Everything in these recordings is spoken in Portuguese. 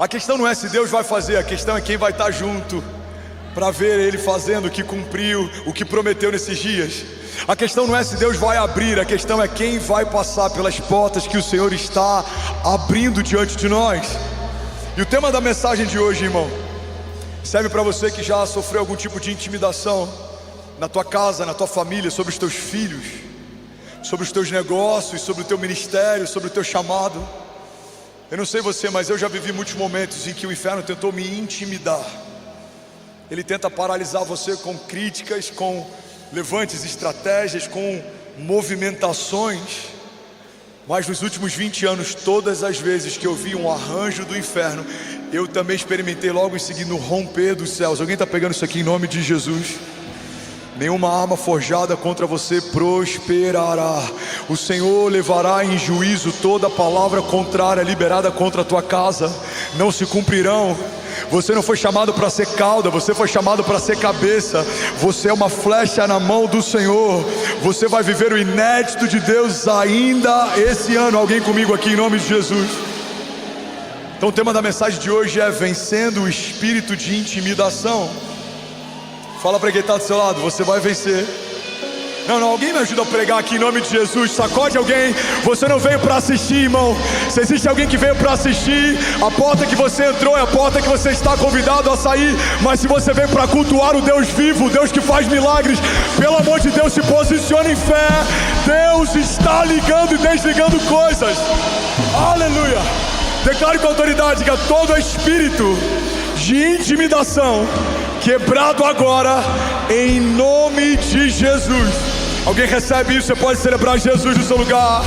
A questão não é se Deus vai fazer, a questão é quem vai estar junto para ver Ele fazendo o que cumpriu, o que prometeu nesses dias. A questão não é se Deus vai abrir, a questão é quem vai passar pelas portas que o Senhor está abrindo diante de nós. E o tema da mensagem de hoje, irmão, serve para você que já sofreu algum tipo de intimidação na tua casa, na tua família, sobre os teus filhos, sobre os teus negócios, sobre o teu ministério, sobre o teu chamado. Eu não sei você, mas eu já vivi muitos momentos em que o inferno tentou me intimidar. Ele tenta paralisar você com críticas, com levantes, estratégias, com movimentações. Mas nos últimos 20 anos, todas as vezes que eu vi um arranjo do inferno, eu também experimentei logo em seguida o romper dos céus. Alguém está pegando isso aqui em nome de Jesus? Nenhuma arma forjada contra você prosperará. O Senhor levará em juízo toda palavra contrária liberada contra a tua casa. Não se cumprirão. Você não foi chamado para ser cauda, você foi chamado para ser cabeça. Você é uma flecha na mão do Senhor. Você vai viver o inédito de Deus ainda esse ano. Alguém comigo aqui em nome de Jesus? Então o tema da mensagem de hoje é vencendo o espírito de intimidação. Fala para quem está do seu lado, você vai vencer. Não, alguém me ajuda a pregar aqui em nome de Jesus. Sacode alguém. Você não veio para assistir, irmão. Se existe alguém que veio para assistir, a porta que você entrou é a porta que você está convidado a sair. Mas se você veio para cultuar o Deus vivo, o Deus que faz milagres, pelo amor de Deus, se posicione em fé. Deus está ligando e desligando coisas. Aleluia. Declare com autoridade que todo espírito de intimidação quebrado agora, em nome de Jesus. Alguém recebe isso? Você pode celebrar Jesus no seu lugar.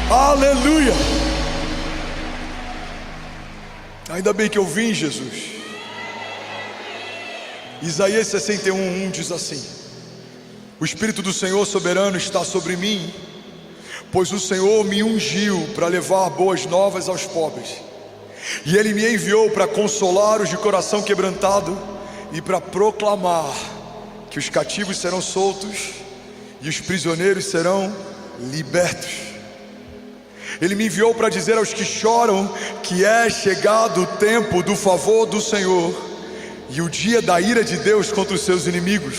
Aleluia. Ainda bem que eu vim, Jesus. Isaías 61:1 diz assim: o Espírito do Senhor soberano está sobre mim, pois o Senhor me ungiu para levar boas novas aos pobres. E Ele me enviou para consolar os de coração quebrantado e para proclamar que os cativos serão soltos e os prisioneiros serão libertos. Ele me enviou para dizer aos que choram que é chegado o tempo do favor do Senhor e o dia da ira de Deus contra os seus inimigos.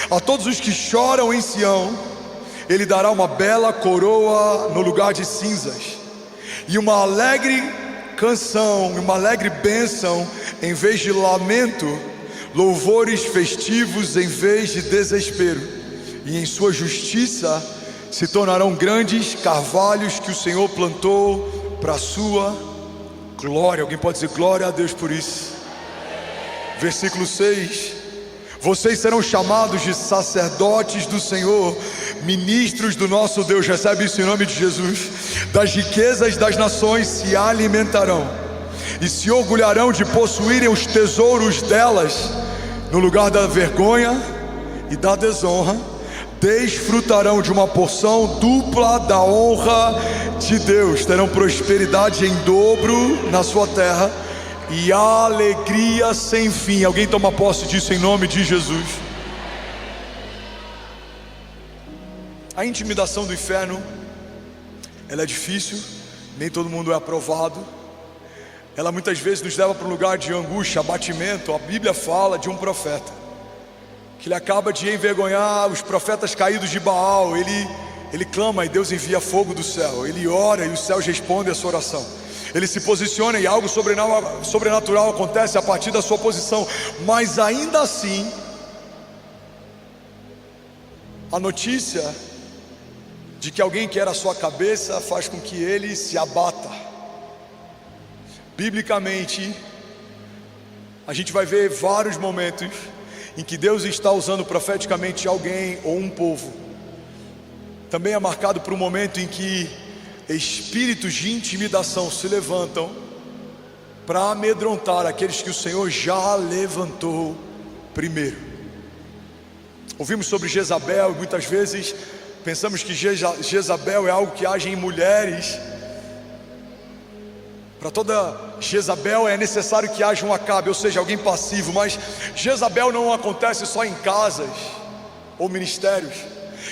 A todos os que choram em Sião, Ele dará uma bela coroa no lugar de cinzas e uma alegre canção, uma alegre bênção em vez de lamento, louvores festivos em vez de desespero, e em sua justiça se tornarão grandes carvalhos que o Senhor plantou para a sua glória. Alguém pode dizer glória a Deus por isso? Versículo 6: vocês serão chamados de sacerdotes do Senhor, ministros do nosso Deus. Recebe isso em nome de Jesus. Das riquezas das nações se alimentarão e se orgulharão de possuírem os tesouros delas. No lugar da vergonha e da desonra, desfrutarão de uma porção dupla da honra de Deus. Terão prosperidade em dobro na sua terra e alegria sem fim. Alguém toma posse disso em nome de Jesus. A intimidação do inferno, ela é difícil, nem todo mundo é aprovado. Ela muitas vezes nos leva para um lugar de angústia, abatimento. A Bíblia fala de um profeta que ele acaba de envergonhar os profetas caídos de Baal. Ele clama e Deus envia fogo do céu. Ele ora e os céus respondem a sua oração. Ele se posiciona e algo sobrenatural acontece a partir da sua posição. Mas ainda assim, a notícia de que alguém quer a sua cabeça faz com que ele se abata. Biblicamente, a gente vai ver vários momentos em que Deus está usando profeticamente alguém ou um povo. Também é marcado por um momento em que espíritos de intimidação se levantam para amedrontar aqueles que o Senhor já levantou primeiro. Ouvimos sobre Jezabel e muitas vezes pensamos que Jezabel é algo que age em mulheres. Para toda Jezabel é necessário que haja um Acabe, ou seja, alguém passivo. Mas Jezabel não acontece só em casas ou ministérios.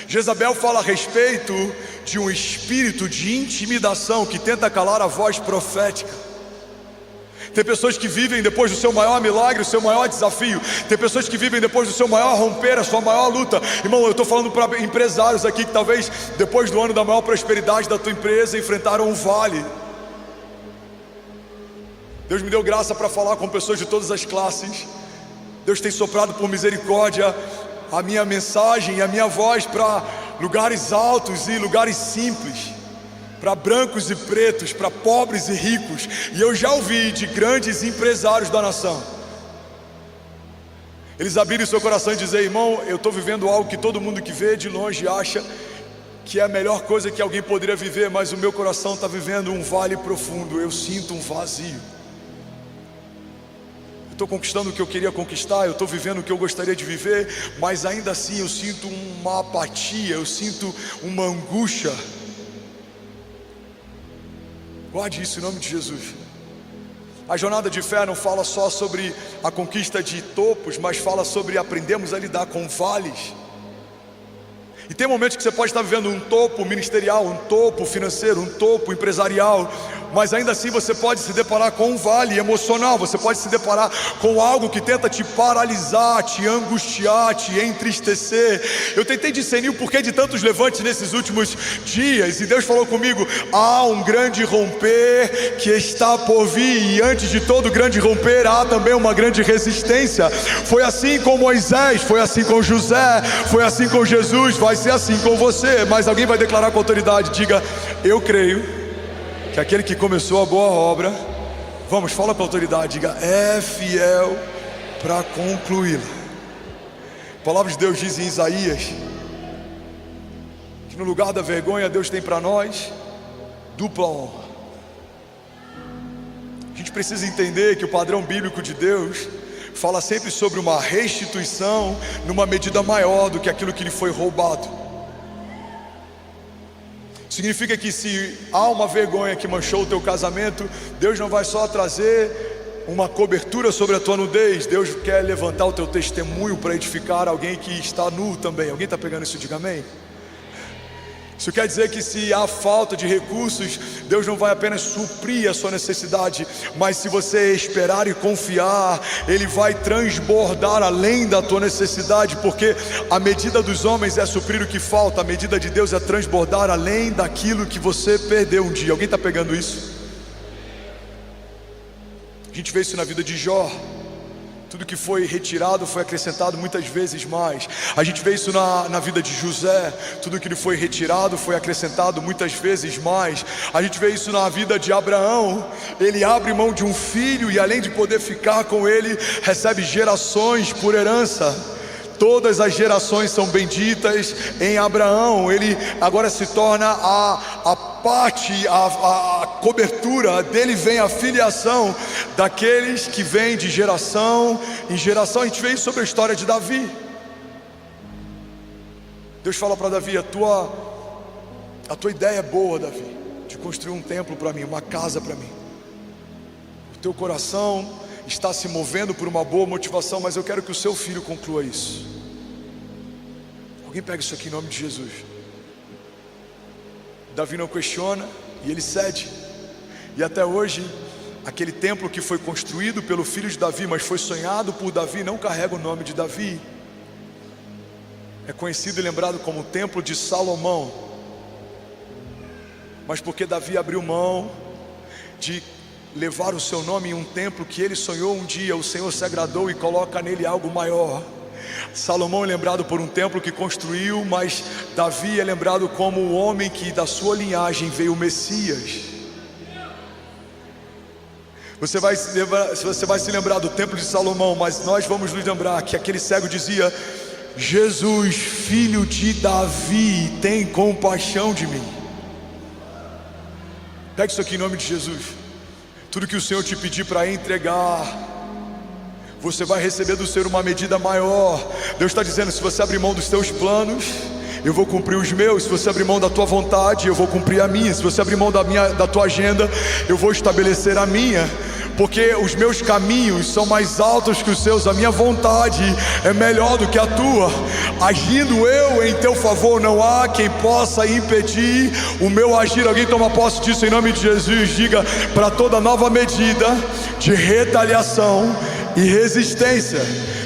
Jezabel fala a respeito de um espírito de intimidação que tenta calar a voz profética. Tem pessoas que vivem depois do seu maior milagre, o seu maior desafio. Tem pessoas que vivem depois do seu maior romper, a sua maior luta. Irmão, eu estou falando para empresários aqui que talvez depois do ano da maior prosperidade da tua empresa enfrentaram um vale. Deus me deu graça para falar com pessoas de todas as classes. Deus tem soprado por misericórdia a minha mensagem e a minha voz para lugares altos e lugares simples, para brancos e pretos, para pobres e ricos. E eu já ouvi de grandes empresários da nação, eles abrirem seu coração e dizer: irmão, eu estou vivendo algo que todo mundo que vê de longe acha que é a melhor coisa que alguém poderia viver, mas o meu coração está vivendo um vale profundo, eu sinto um vazio. Eu estou conquistando o que eu queria conquistar, eu estou vivendo o que eu gostaria de viver, mas ainda assim eu sinto uma apatia, eu sinto uma angústia. Guarde isso em nome de Jesus. A jornada de fé não fala só sobre a conquista de topos, mas fala sobre aprendermos a lidar com vales. E tem momentos que você pode estar vivendo um topo ministerial, um topo financeiro, um topo empresarial, mas ainda assim você pode se deparar com um vale emocional. Você pode se deparar com algo que tenta te paralisar, te angustiar, te entristecer. Eu tentei discernir o porquê de tantos levantes nesses últimos dias, e Deus falou comigo: há um grande romper que está por vir, e antes de todo grande romper há também uma grande resistência. Foi assim com Moisés, foi assim com José, foi assim com Jesus, vai ser assim com você. Mas alguém vai declarar com autoridade: diga: eu creio que aquele que começou a boa obra, vamos, fala com autoridade, diga: é fiel para concluí-la. A palavra de Deus diz em Isaías que no lugar da vergonha Deus tem para nós dupla honra. A gente precisa entender que o padrão bíblico de Deus fala sempre sobre uma restituição numa medida maior do que aquilo que lhe foi roubado. Significa que se há uma vergonha que manchou o teu casamento, Deus não vai só trazer uma cobertura sobre a tua nudez, Deus quer levantar o teu testemunho para edificar alguém que está nu também. Alguém está pegando isso? Diga amém. Isso quer dizer que se há falta de recursos, Deus não vai apenas suprir a sua necessidade, mas se você esperar e confiar, Ele vai transbordar além da tua necessidade, porque a medida dos homens é suprir o que falta, a medida de Deus é transbordar além daquilo que você perdeu um dia. Alguém está pegando isso? A gente vê isso na vida de Jó. Tudo que foi retirado foi acrescentado muitas vezes mais. A gente vê isso na vida de José. Tudo que lhe foi retirado foi acrescentado muitas vezes mais. A gente vê isso na vida de Abraão. Ele abre mão de um filho e, além de poder ficar com ele, recebe gerações por herança. Todas as gerações são benditas em Abraão. Ele agora se torna a parte, a cobertura dele, vem a filiação daqueles que vêm de geração em geração. A gente vê isso sobre a história de Davi. Deus fala para Davi: a tua ideia é boa, Davi, de construir um templo para mim, uma casa para mim. O teu coração está se movendo por uma boa motivação, mas eu quero que o seu filho conclua isso. Alguém pega isso aqui em nome de Jesus. Davi não questiona e ele cede. E até hoje, aquele templo que foi construído pelo filho de Davi, mas foi sonhado por Davi, não carrega o nome de Davi. É conhecido e lembrado como o templo de Salomão. Mas porque Davi abriu mão de levar o seu nome em um templo que ele sonhou um dia, o Senhor se agradou e coloca nele algo maior. Salomão é lembrado por um templo que construiu, mas Davi é lembrado como o homem que da sua linhagem veio o Messias. Você vai se lembrar do templo de Salomão, mas nós vamos nos lembrar que aquele cego dizia: Jesus, filho de Davi, tem compaixão de mim. Pega isso aqui em nome de Jesus. Tudo que o Senhor te pedir para entregar, você vai receber do Senhor uma medida maior. Deus está dizendo: se você abrir mão dos teus planos, eu vou cumprir os meus. Se você abrir mão da tua vontade, eu vou cumprir a minha. Se você abrir mão da tua agenda, eu vou estabelecer a minha. porque os meus caminhos são mais altos que os seus, a minha vontade é melhor do que a tua. Agindo eu em teu favor, não há quem possa impedir o meu agir. Alguém toma posse disso em nome de Jesus. Diga: para toda nova medida de retaliação e resistência,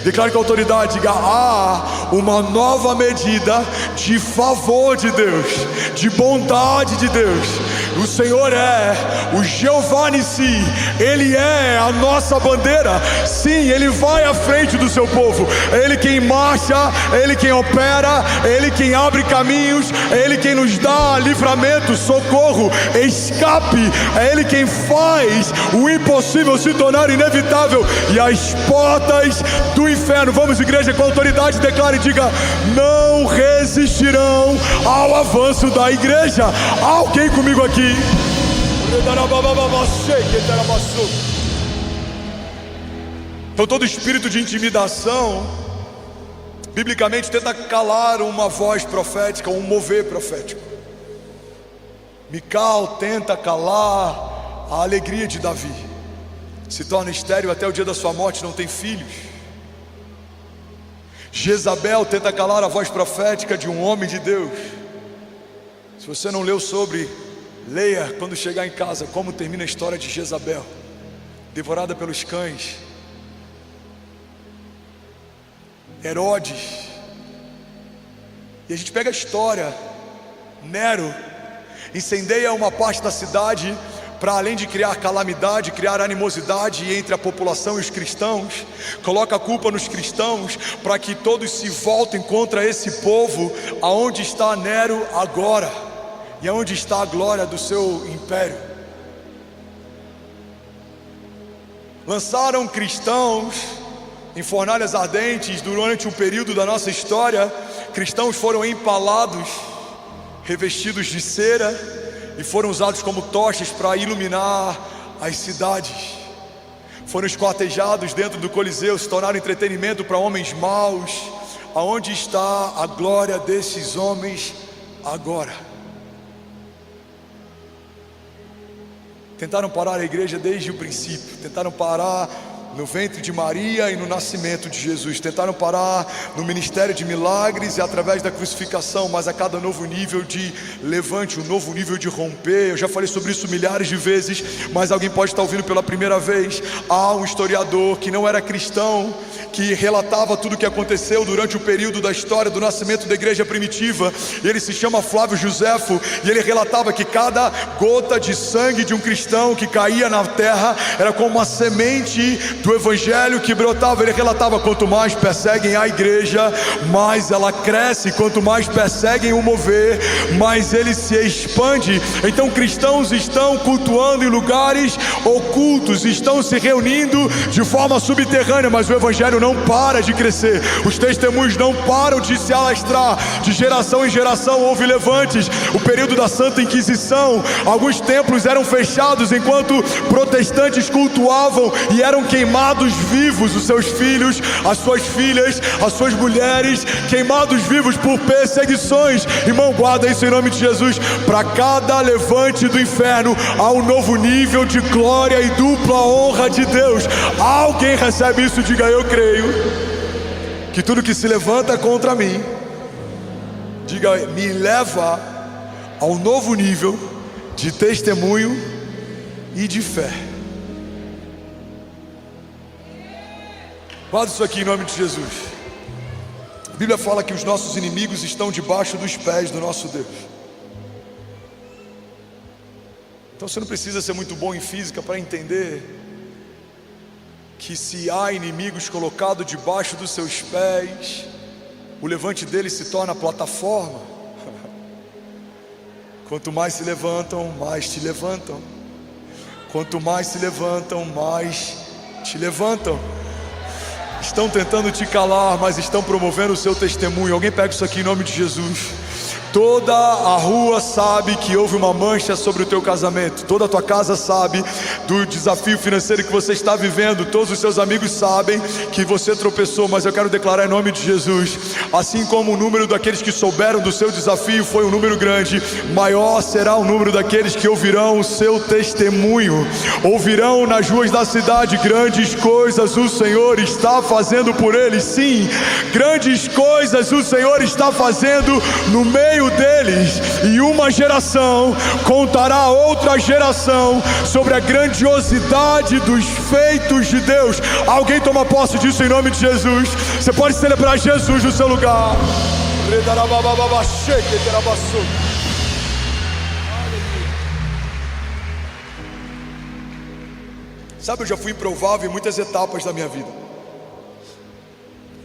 declare com autoridade, diga: há uma nova medida de favor de Deus, de bondade de Deus. O Senhor é o Jeová Nissi, Ele é a nossa bandeira. Sim, Ele vai à frente do seu povo. É Ele quem marcha, é Ele quem opera, é Ele quem abre caminhos, é Ele quem nos dá livramento, socorro, escape. É Ele quem faz o impossível se tornar inevitável e as portas do inferno. Vamos, igreja, com autoridade, declare e diga: não resistirão ao avanço da igreja. Há alguém comigo aqui? Então todo espírito de intimidação, biblicamente, tenta calar uma voz profética, um mover profético. Mical tenta calar a alegria de Davi, se torna estéril até o dia da sua morte, não tem filhos. Jezabel tenta calar a voz profética de um homem de Deus. Se você não leu sobre, leia quando chegar em casa como termina a história de Jezabel, devorada pelos cães. Herodes. E a gente pega a história. Nero incendeia uma parte da cidade para, além de criar calamidade, criar animosidade entre a população e os cristãos, coloca a culpa nos cristãos para que todos se voltem contra esse povo. Aonde está Nero agora? E aonde está a glória do seu império? Lançaram cristãos em fornalhas ardentes. Durante um período da nossa história, cristãos foram empalados, revestidos de cera, e foram usados como tochas para iluminar as cidades. Foram esquartejados dentro do Coliseu, se tornaram entretenimento para homens maus. Aonde está a glória desses homens agora? Tentaram parar a igreja desde o princípio, tentaram parar no ventre de Maria e no nascimento de Jesus, tentaram parar no ministério de milagres e através da crucificação, mas a cada novo nível de levante, um novo nível de romper. Eu já falei sobre isso milhares de vezes, mas alguém pode estar ouvindo pela primeira vez. Há um historiador que não era cristão, que relatava tudo o que aconteceu durante o período da história do nascimento da igreja primitiva. Ele se chama Flávio Joséfo, e ele relatava que cada gota de sangue de um cristão que caía na terra era como uma semente do evangelho que brotava. Ele relatava: quanto mais perseguem a igreja, mais ela cresce. Quanto mais perseguem o mover, mais ele se expande. Então cristãos estão cultuando em lugares ocultos, estão se reunindo de forma subterrânea, mas o evangelho não para de crescer. Os testemunhos não param de se alastrar. De geração em geração houve levantes. O período da Santa Inquisição, alguns templos eram fechados enquanto protestantes cultuavam e eram queimados vivos. Os seus filhos, as suas filhas, as suas mulheres, queimados vivos por perseguições. Irmão, guarda isso em nome de Jesus. Para cada levante do inferno há um novo nível de glória e dupla honra de Deus. Alguém recebe isso? Diga: eu creio que tudo que se levanta contra mim, diga, me leva a um novo nível de testemunho e de fé. Guarda isso aqui em nome de Jesus. A Bíblia fala que os nossos inimigos estão debaixo dos pés do nosso Deus. Então você não precisa ser muito bom em física para entender que se há inimigos colocados debaixo dos seus pés, o levante deles se torna plataforma. Quanto mais se levantam, mais te levantam. Quanto mais se levantam, mais te levantam. Estão tentando te calar, mas estão promovendo o seu testemunho. Alguém pega isso aqui em nome de Jesus. Toda a rua sabe que houve uma mancha sobre o teu casamento. Toda a tua casa sabe do desafio financeiro que você está vivendo. Todos os seus amigos sabem que você tropeçou, mas eu quero declarar em nome de Jesus, assim como o número daqueles que souberam do seu desafio foi um número grande, maior será o número daqueles que ouvirão o seu testemunho. Ouvirão nas ruas da cidade: grandes coisas o Senhor está fazendo por eles. Sim, grandes coisas o Senhor está fazendo no meio deles, e uma geração contará a outra geração sobre a grandiosidade dos feitos de Deus. Alguém toma posse disso em nome de Jesus. Você pode celebrar Jesus no seu lugar. Sabe, eu já fui improvável em muitas etapas da minha vida.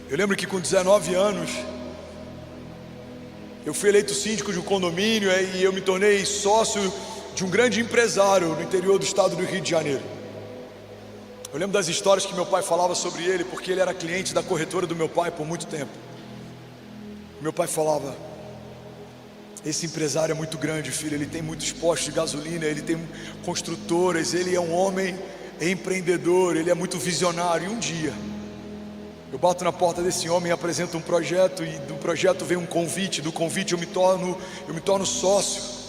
Eu lembro que com 19 anos eu fui eleito síndico de um condomínio e eu me tornei sócio de um grande empresário no interior do estado do Rio de Janeiro. Eu lembro das histórias que meu pai falava sobre ele, porque ele era cliente da corretora do meu pai por muito tempo. Meu pai falava: esse empresário é muito grande, filho, ele tem muitos postos de gasolina, ele tem construtoras, ele é um homem empreendedor, ele é muito visionário. E um dia eu bato na porta desse homem e apresento um projeto, e do projeto vem um convite, do convite eu me torno sócio.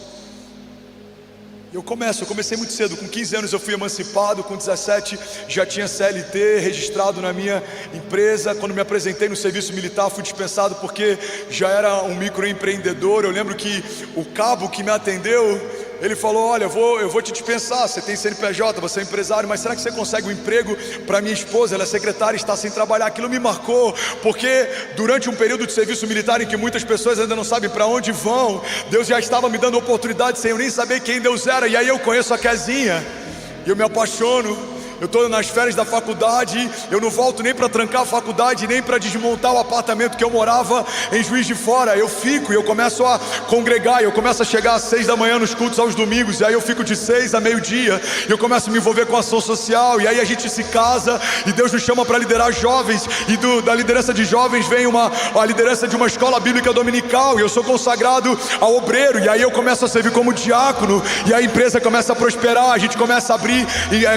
Eu comecei muito cedo, com 15 anos eu fui emancipado, com 17 já tinha CLT registrado na minha empresa. Quando me apresentei no serviço militar fui dispensado porque já era um microempreendedor. Eu lembro que o cabo que me atendeu, ele falou: olha, eu vou te dispensar, você tem CNPJ, você é empresário, mas será que você consegue um emprego para minha esposa? Ela é secretária e está sem trabalhar. Aquilo me marcou, porque durante um período de serviço militar em que muitas pessoas ainda não sabem para onde vão, Deus já estava me dando oportunidade sem eu nem saber quem Deus era. E aí eu conheço a Kezinha e eu me apaixono. Eu estou nas férias da faculdade, eu não volto nem para trancar a faculdade, nem para desmontar o apartamento que eu morava em Juiz de Fora. Eu fico e eu começo a congregar, eu começo a chegar às 6 da manhã nos cultos aos domingos, e aí eu fico de 6 a meio-dia, e eu começo a me envolver com a ação social, e aí a gente se casa, e Deus nos chama para liderar jovens, e da liderança de jovens vem a liderança de uma escola bíblica dominical, e eu sou consagrado ao obreiro, e aí eu começo a servir como diácono, e a empresa começa a prosperar, a gente começa a abrir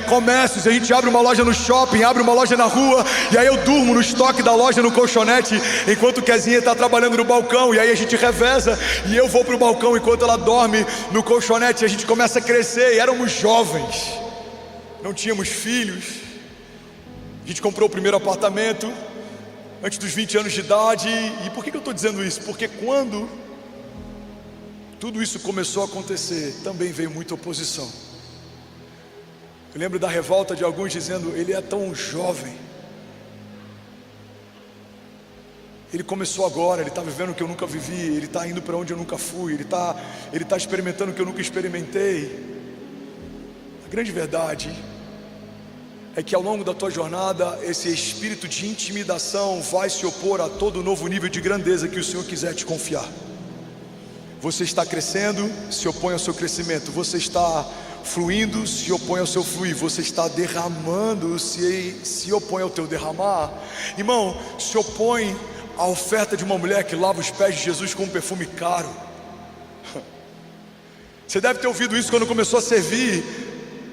comércios, a gente abre uma loja no shopping, abre uma loja na rua, e aí eu durmo no estoque da loja no colchonete, enquanto o Kezinha está trabalhando no balcão, e aí a gente reveza, e eu vou para o balcão enquanto ela dorme no colchonete, e a gente começa a crescer, e éramos jovens, não tínhamos filhos, a gente comprou o primeiro apartamento, antes dos 20 anos de idade, e por que eu estou dizendo isso? Porque quando tudo isso começou a acontecer, também veio muita oposição. Eu lembro da revolta de alguns dizendo: ele é tão jovem, ele começou agora, ele está vivendo o que eu nunca vivi, ele está indo para onde eu nunca fui, ele está experimentando o que eu nunca experimentei. A grande verdade é que ao longo da tua jornada, esse espírito de intimidação vai se opor a todo novo nível de grandeza que o Senhor quiser te confiar. Você está crescendo, se opõe ao seu crescimento. Você está fluindo, se opõe ao seu fluir. Você está derramando, se opõe ao teu derramar. Irmão, se opõe à oferta de uma mulher que lava os pés de Jesus com um perfume caro. Você deve ter ouvido isso quando começou a servir.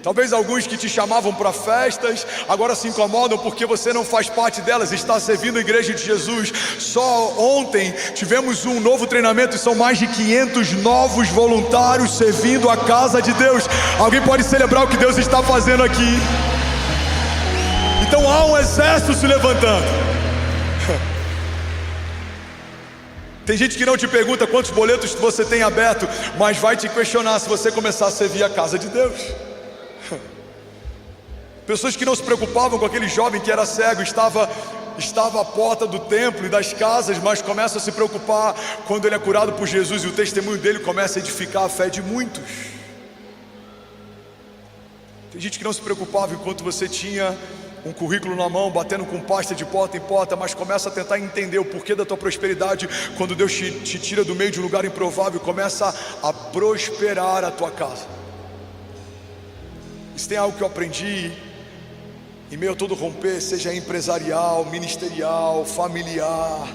Talvez alguns que te chamavam para festas agora se incomodam porque você não faz parte delas, está servindo a igreja de Jesus. Só ontem tivemos um novo treinamento e são mais de 500 novos voluntários servindo a casa de Deus. Alguém pode celebrar o que Deus está fazendo aqui? Então há um exército se levantando. Tem gente que não te pergunta quantos boletos você tem aberto, mas vai te questionar se você começar a servir a casa de Deus. Pessoas que não se preocupavam com aquele jovem que era cego, estava à porta do templo e das casas, mas começam a se preocupar quando ele é curado por Jesus, e o testemunho dele começa a edificar a fé de muitos. Tem gente que não se preocupava enquanto você tinha um currículo na mão, batendo com pasta de porta em porta, mas começa a tentar entender o porquê da tua prosperidade. Quando Deus te tira do meio de um lugar improvável, começa a prosperar a tua casa. Isso tem algo que eu aprendi em meio a todo romper, seja empresarial, ministerial, familiar,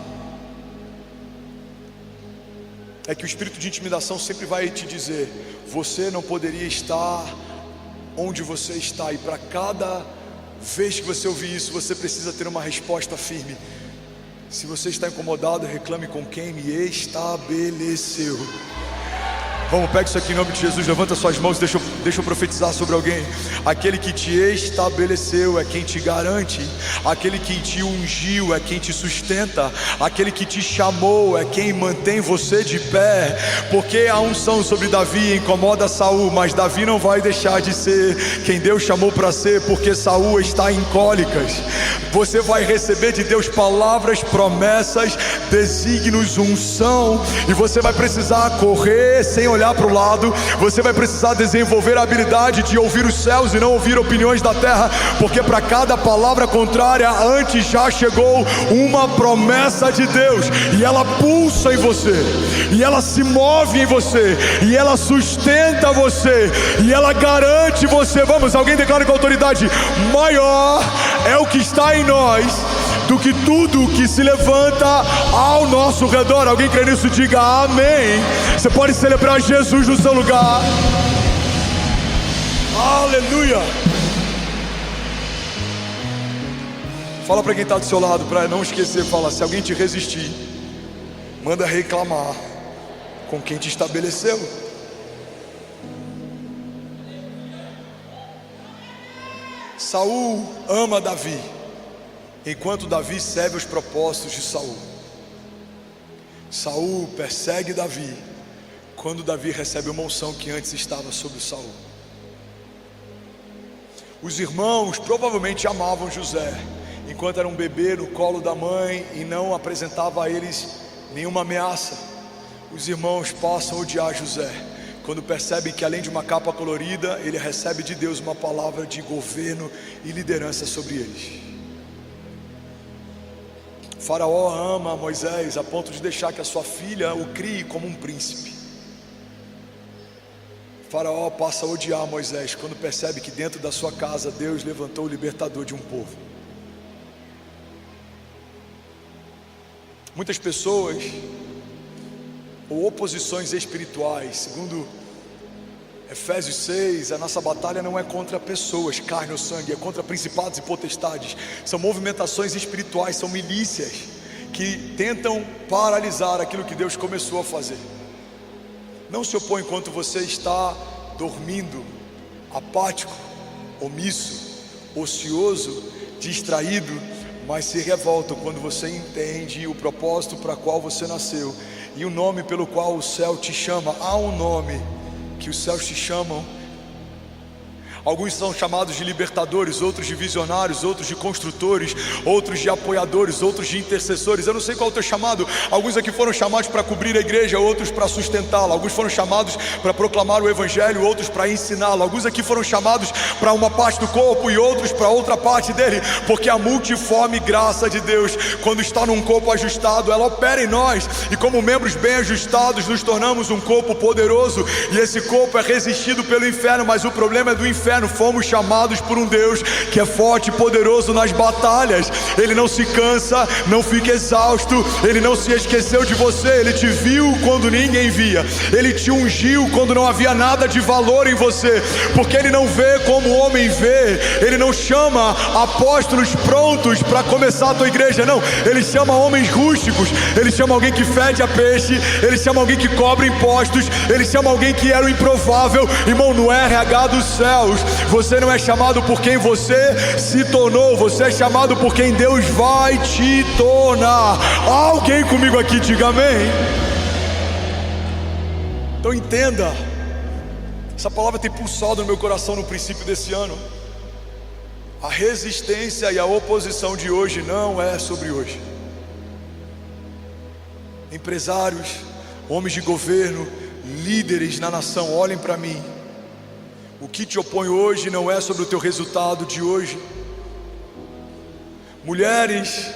é que o espírito de intimidação sempre vai te dizer: você não poderia estar onde você está. E para cada vez que você ouvir isso, você precisa ter uma resposta firme. Se você está incomodado, reclame com quem me estabeleceu. Vamos, pega isso aqui em nome de Jesus, levanta suas mãos, deixa eu profetizar sobre alguém. Aquele que te estabeleceu é quem te garante. Aquele que te ungiu é quem te sustenta. Aquele que te chamou é quem mantém você de pé. Porque a unção sobre Davi incomoda Saul, mas Davi não vai deixar de ser quem Deus chamou para ser, porque Saul está em cólicas. Você vai receber de Deus palavras, promessas, desígnios, unção, e você vai precisar correr sem olhar para o lado. Você vai precisar desenvolver a habilidade de ouvir os céus e não ouvir opiniões da terra, porque para cada palavra contrária antes já chegou uma promessa de Deus, e ela pulsa em você, e ela se move em você, e ela sustenta você, e ela garante você. Vamos, alguém declara com autoridade: maior é o que está em nós do que tudo que se levanta ao nosso redor. Alguém crê nisso? Diga amém. Você pode celebrar Jesus no seu lugar. Aleluia. Fala para quem está do seu lado, para não esquecer. Fala: se alguém te resistir, manda reclamar com quem te estabeleceu. Saul ama Davi, enquanto Davi serve os propósitos de Saul. Saul persegue Davi quando Davi recebe uma unção que antes estava sobre Saul. Os irmãos provavelmente amavam José, enquanto era um bebê no colo da mãe e não apresentava a eles nenhuma ameaça. Os irmãos passam a odiar José quando percebem que, além de uma capa colorida, ele recebe de Deus uma palavra de governo e liderança sobre eles. Faraó ama Moisés a ponto de deixar que a sua filha o crie como um príncipe. Faraó passa a odiar Moisés quando percebe que dentro da sua casa Deus levantou o libertador de um povo. Muitas pessoas, ou oposições espirituais, segundo Efésios 6, a nossa batalha não é contra pessoas, carne ou sangue, é contra principados e potestades. São movimentações espirituais, são milícias que tentam paralisar aquilo que Deus começou a fazer. Não se opõe enquanto você está dormindo, apático, omisso, ocioso, distraído, mas se revolta quando você entende o propósito para qual você nasceu e o nome pelo qual o céu te chama. Há um nome que os céus te chamam. Alguns são chamados de libertadores, outros de visionários, outros de construtores, outros de apoiadores, outros de intercessores. Eu não sei qual é o teu chamado. Alguns aqui foram chamados para cobrir a igreja, outros para sustentá-la. Alguns foram chamados para proclamar o evangelho, outros para ensiná-la. Alguns aqui foram chamados para uma parte do corpo e outros para outra parte dele, porque a multiforme graça de Deus, quando está num corpo ajustado, ela opera em nós, e como membros bem ajustados nos tornamos um corpo poderoso, e esse corpo é resistido pelo inferno, mas o problema é do inferno. Fomos chamados por um Deus que é forte e poderoso nas batalhas. Ele não se cansa, não fica exausto, ele não se esqueceu de você. Ele te viu quando ninguém via, ele te ungiu quando não havia nada de valor em você, porque ele não vê como o homem vê. Ele não chama apóstolos prontos para começar a tua igreja, não. Ele chama homens rústicos, ele chama alguém que fede a peixe, ele chama alguém que cobra impostos, ele chama alguém que era o improvável. Irmão, no RH dos céus, você não é chamado por quem você se tornou, você é chamado por quem Deus vai te tornar. Alguém comigo aqui, diga amém. Então entenda, essa palavra tem pulsado no meu coração no princípio desse ano. A resistência e a oposição de hoje não é sobre hoje. Empresários, homens de governo, líderes na nação, olhem para mim. O que te opõe hoje não é sobre o teu resultado de hoje. Mulheres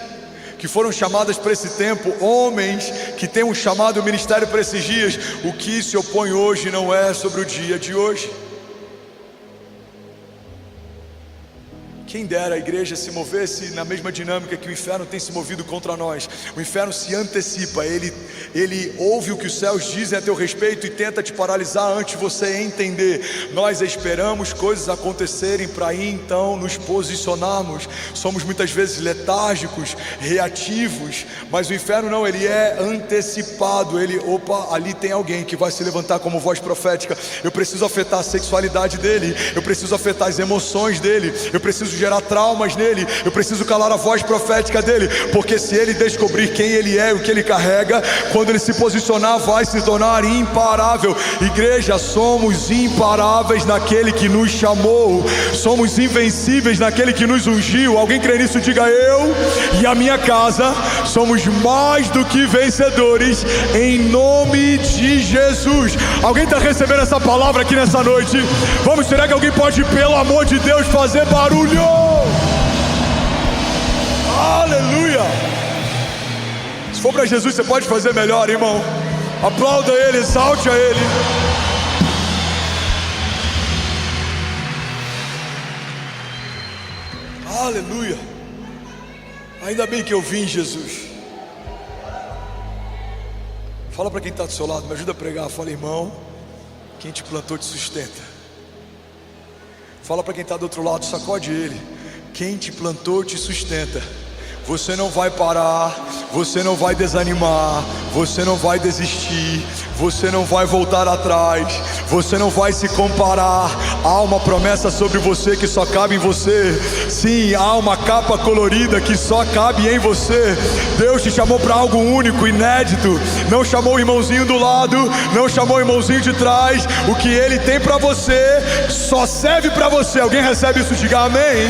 que foram chamadas para esse tempo, homens que têm um chamado ministério para esses dias, o que se opõe hoje não é sobre o dia de hoje. Quem dera a igreja se movesse na mesma dinâmica que o inferno tem se movido contra nós. O inferno se antecipa, ele ouve o que os céus dizem a teu respeito e tenta te paralisar antes de você entender. Nós esperamos coisas acontecerem para aí então nos posicionarmos. Somos muitas vezes letárgicos, reativos, mas o inferno não, ele é antecipado. Ali tem alguém que vai se levantar como voz profética. Eu preciso afetar a sexualidade dele, eu preciso afetar as emoções dele, eu preciso gerar traumas nele, eu preciso calar a voz profética dele, porque se ele descobrir quem ele é e o que ele carrega, quando ele se posicionar vai se tornar imparável. Igreja, somos imparáveis naquele que nos chamou, somos invencíveis naquele que nos ungiu. Alguém crê nisso? Diga: eu e a minha casa somos mais do que vencedores em nome de Jesus. Alguém está recebendo essa palavra aqui nessa noite? Vamos, será que alguém pode, pelo amor de Deus, fazer barulho? Aleluia! Se for para Jesus, você pode fazer melhor, irmão. Aplauda ele, exalte a ele. Aleluia! Ainda bem que eu vim, Jesus. Fala para quem está do seu lado, me ajuda a pregar. Fala: irmão, quem te plantou te sustenta. Fala para quem está do outro lado, sacode ele. Quem te plantou te sustenta. Você não vai parar, você não vai desanimar, você não vai desistir, você não vai voltar atrás, você não vai se comparar. Há uma promessa sobre você que só cabe em você. Sim, há uma capa colorida que só cabe em você. Deus te chamou para algo único, inédito. Não chamou o irmãozinho do lado, não chamou o irmãozinho de trás. O que Ele tem para você só serve para você. Alguém recebe isso? Diga amém.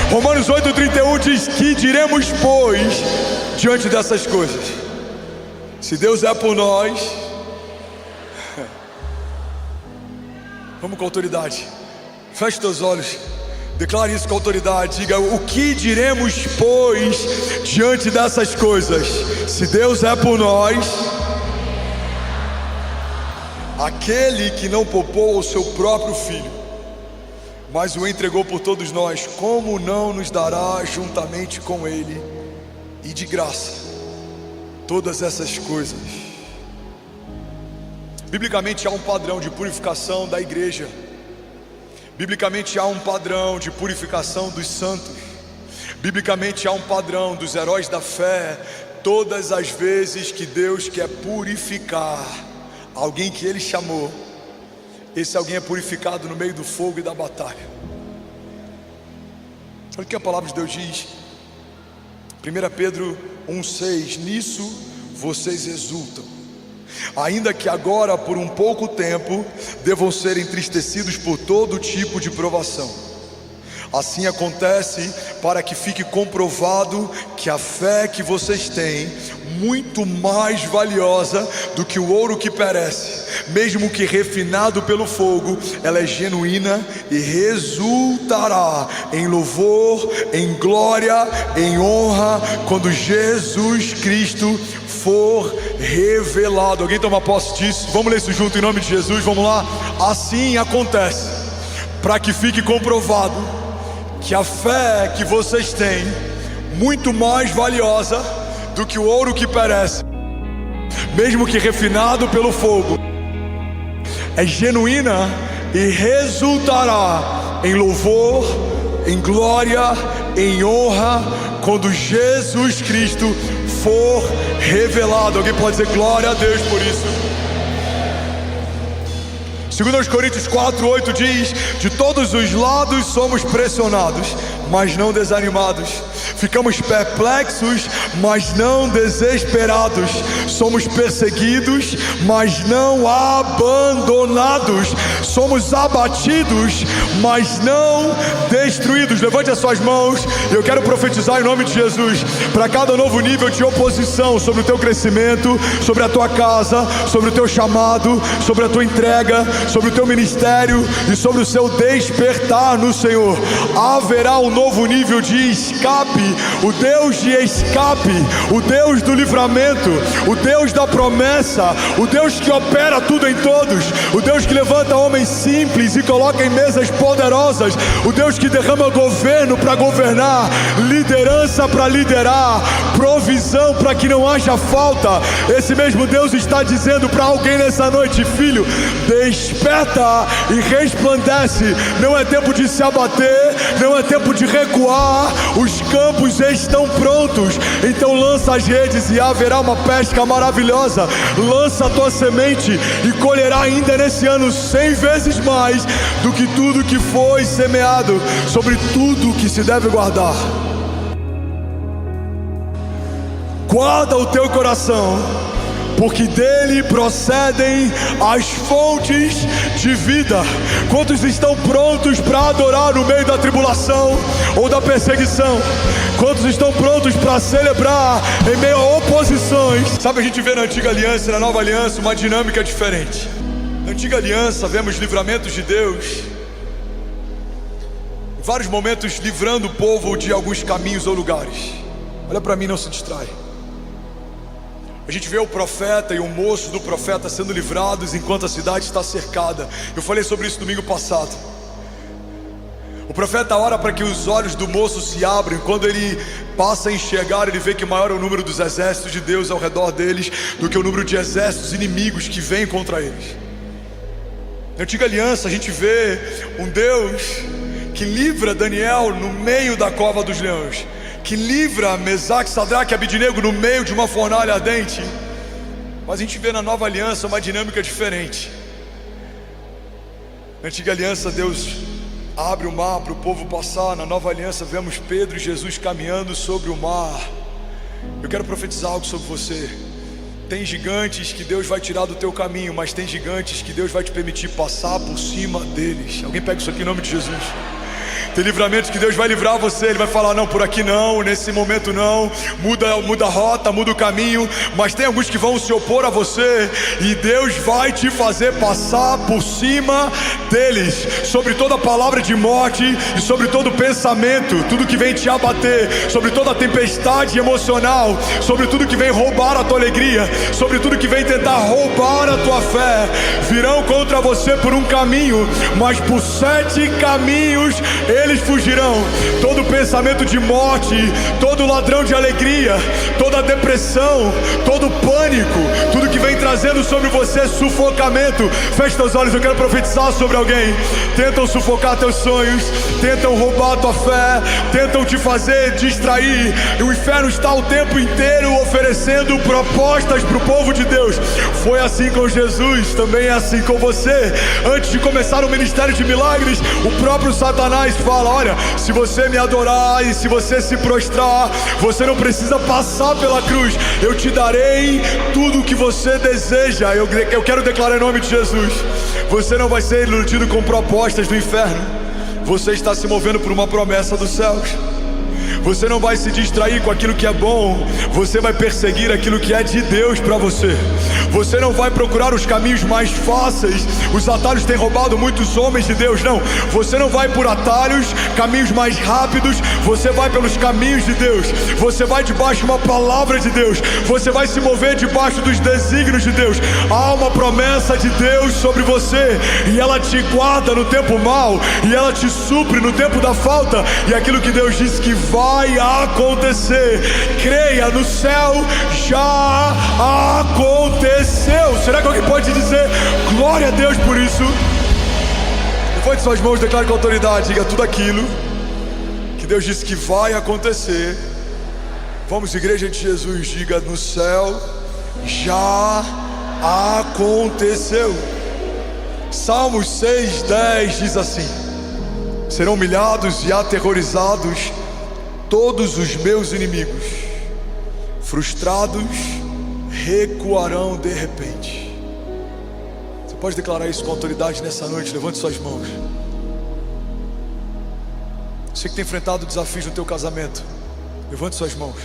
Romanos 8:31 diz: que diremos, pois, diante dessas coisas? Se Deus é por nós, vamos com autoridade. Feche teus olhos, declare isso com autoridade. Diga: o que diremos, pois, diante dessas coisas? Se Deus é por nós, aquele que não poupou o seu próprio filho, mas o entregou por todos nós, como não nos dará juntamente com ele e de graça todas essas coisas? Biblicamente há um padrão de purificação da igreja. Biblicamente há um padrão de purificação dos santos. Biblicamente há um padrão dos heróis da fé. Todas as vezes que Deus quer purificar alguém que Ele chamou, esse alguém é purificado no meio do fogo e da batalha. Olha o que a palavra de Deus diz. 1 Pedro 1,6: nisso vocês exultam, ainda que agora por um pouco tempo devam ser entristecidos por todo tipo de provação. Assim acontece para que fique comprovado que a fé que vocês têm, muito mais valiosa do que o ouro que perece, mesmo que refinado pelo fogo, ela é genuína e resultará em louvor, em glória, em honra, quando Jesus Cristo for revelado. Alguém toma posse disso? Vamos ler isso junto em nome de Jesus, vamos lá. Assim acontece para que fique comprovado que a fé que vocês têm, muito mais valiosa do que o ouro que perece, mesmo que refinado pelo fogo, é genuína e resultará em louvor, em glória, em honra, quando Jesus Cristo for revelado. Alguém pode dizer glória a Deus por isso? 2 Coríntios 4:8 diz: de todos os lados somos pressionados, mas não desanimados. Ficamos perplexos, mas não desesperados. Somos perseguidos, mas não abandonados. Somos abatidos, mas não destruídos. Levante as suas mãos. Eu quero profetizar em nome de Jesus para cada novo nível de oposição sobre o teu crescimento, sobre a tua casa, sobre o teu chamado, sobre a tua entrega, sobre o teu ministério e sobre o seu despertar no Senhor. Haverá um novo nível de escape. O Deus de escape, o Deus do livramento, o Deus da promessa, o Deus que opera tudo em todos, o Deus que levanta homens simples e coloca em mesas poderosas. O Deus que derrama governo para governar, liderança para liderar, provisão para que não haja falta. Esse mesmo Deus está dizendo para alguém nessa noite: filho, desperta e resplandece. Não é tempo de se abater, não é tempo de recuar. Os campos estão prontos. Então lança as redes e haverá uma pesca maravilhosa. Lança a tua semente e colherá ainda nesse ano 100 vezes mais do que tudo que foi semeado. Sobre tudo que se deve guardar, guarda o teu coração, porque dele procedem as fontes de vida. Quantos estão prontos para adorar no meio da tribulação ou da perseguição? Quantos estão prontos para celebrar em meio a oposições? Sabe, a gente vê na antiga aliança e na nova aliança uma dinâmica diferente. Na antiga aliança vemos livramentos de Deus, em vários momentos livrando o povo de alguns caminhos ou lugares. Olha para mim, não se distrai. A gente vê o profeta e o moço do profeta sendo livrados enquanto a cidade está cercada. Eu falei sobre isso domingo passado. O profeta ora para que os olhos do moço se abram. Quando ele passa a enxergar, ele vê que maior é o número dos exércitos de Deus ao redor deles do que o número de exércitos inimigos que vêm contra eles. Na antiga aliança a gente vê um Deus que livra Daniel no meio da cova dos leões, que livra Mesaque, Sadraque e Abidnego no meio de uma fornalha ardente. Mas a gente vê na nova aliança uma dinâmica diferente. Na antiga aliança Deus abre o mar para o povo passar. Na nova aliança vemos Pedro e Jesus caminhando sobre o mar. Eu quero profetizar algo sobre você. Tem gigantes que Deus vai tirar do teu caminho, mas tem gigantes que Deus vai te permitir passar por cima deles. Alguém pega isso aqui em nome de Jesus. Tem livramentos que Deus vai livrar você. Ele vai falar: não, por aqui não, nesse momento não. Muda a rota, muda o caminho. Mas tem alguns que vão se opor a você, e Deus vai te fazer passar por cima deles. Sobre toda palavra de morte e sobre todo pensamento, tudo que vem te abater, sobre toda tempestade emocional, sobre tudo que vem roubar a tua alegria, sobre tudo que vem tentar roubar a tua fé. Virão contra você por um caminho, mas por 7 caminhos eles fugirão. Todo pensamento de morte, todo ladrão de alegria, toda depressão, todo pânico, tudo que vem trazendo sobre você sufocamento. Feche teus olhos, eu quero profetizar sobre alguém. Tentam sufocar teus sonhos, tentam roubar a tua fé, tentam te fazer distrair. E o inferno está o tempo inteiro oferecendo propostas para o povo de Deus. Foi assim com Jesus, também é assim com você. Antes de começar o ministério de milagres, o próprio Satanás fala: olha, se você me adorar e se você se prostrar, você não precisa passar pela cruz. Eu te darei tudo o que você deseja. Eu quero declarar em nome de Jesus: você não vai ser iludido com propostas do inferno. Você está se movendo por uma promessa dos céus. Você não vai se distrair com aquilo que é bom. Você vai perseguir aquilo que é de Deus para você. Você não vai procurar os caminhos mais fáceis. Os atalhos têm roubado muitos homens de Deus. Não, você não vai por atalhos, caminhos mais rápidos. Você vai pelos caminhos de Deus. Você vai debaixo de uma palavra de Deus. Você vai se mover debaixo dos desígnios de Deus. Há uma promessa de Deus sobre você, e ela te guarda no tempo mau, e ela te supre no tempo da falta. E aquilo que Deus disse que vai acontecer, creia, no céu já aconteceu. Será que alguém pode dizer glória a Deus por isso? Levante suas mãos, declare com autoridade, diga tudo aquilo que Deus disse que vai acontecer. Vamos, igreja de Jesus, diga: no céu já aconteceu. Salmos 6:10 diz assim: serão humilhados e aterrorizados todos os meus inimigos, frustrados, recuarão de repente. Você pode declarar isso com autoridade nessa noite? Levante suas mãos. Você que tem enfrentado desafios no teu casamento, levante suas mãos.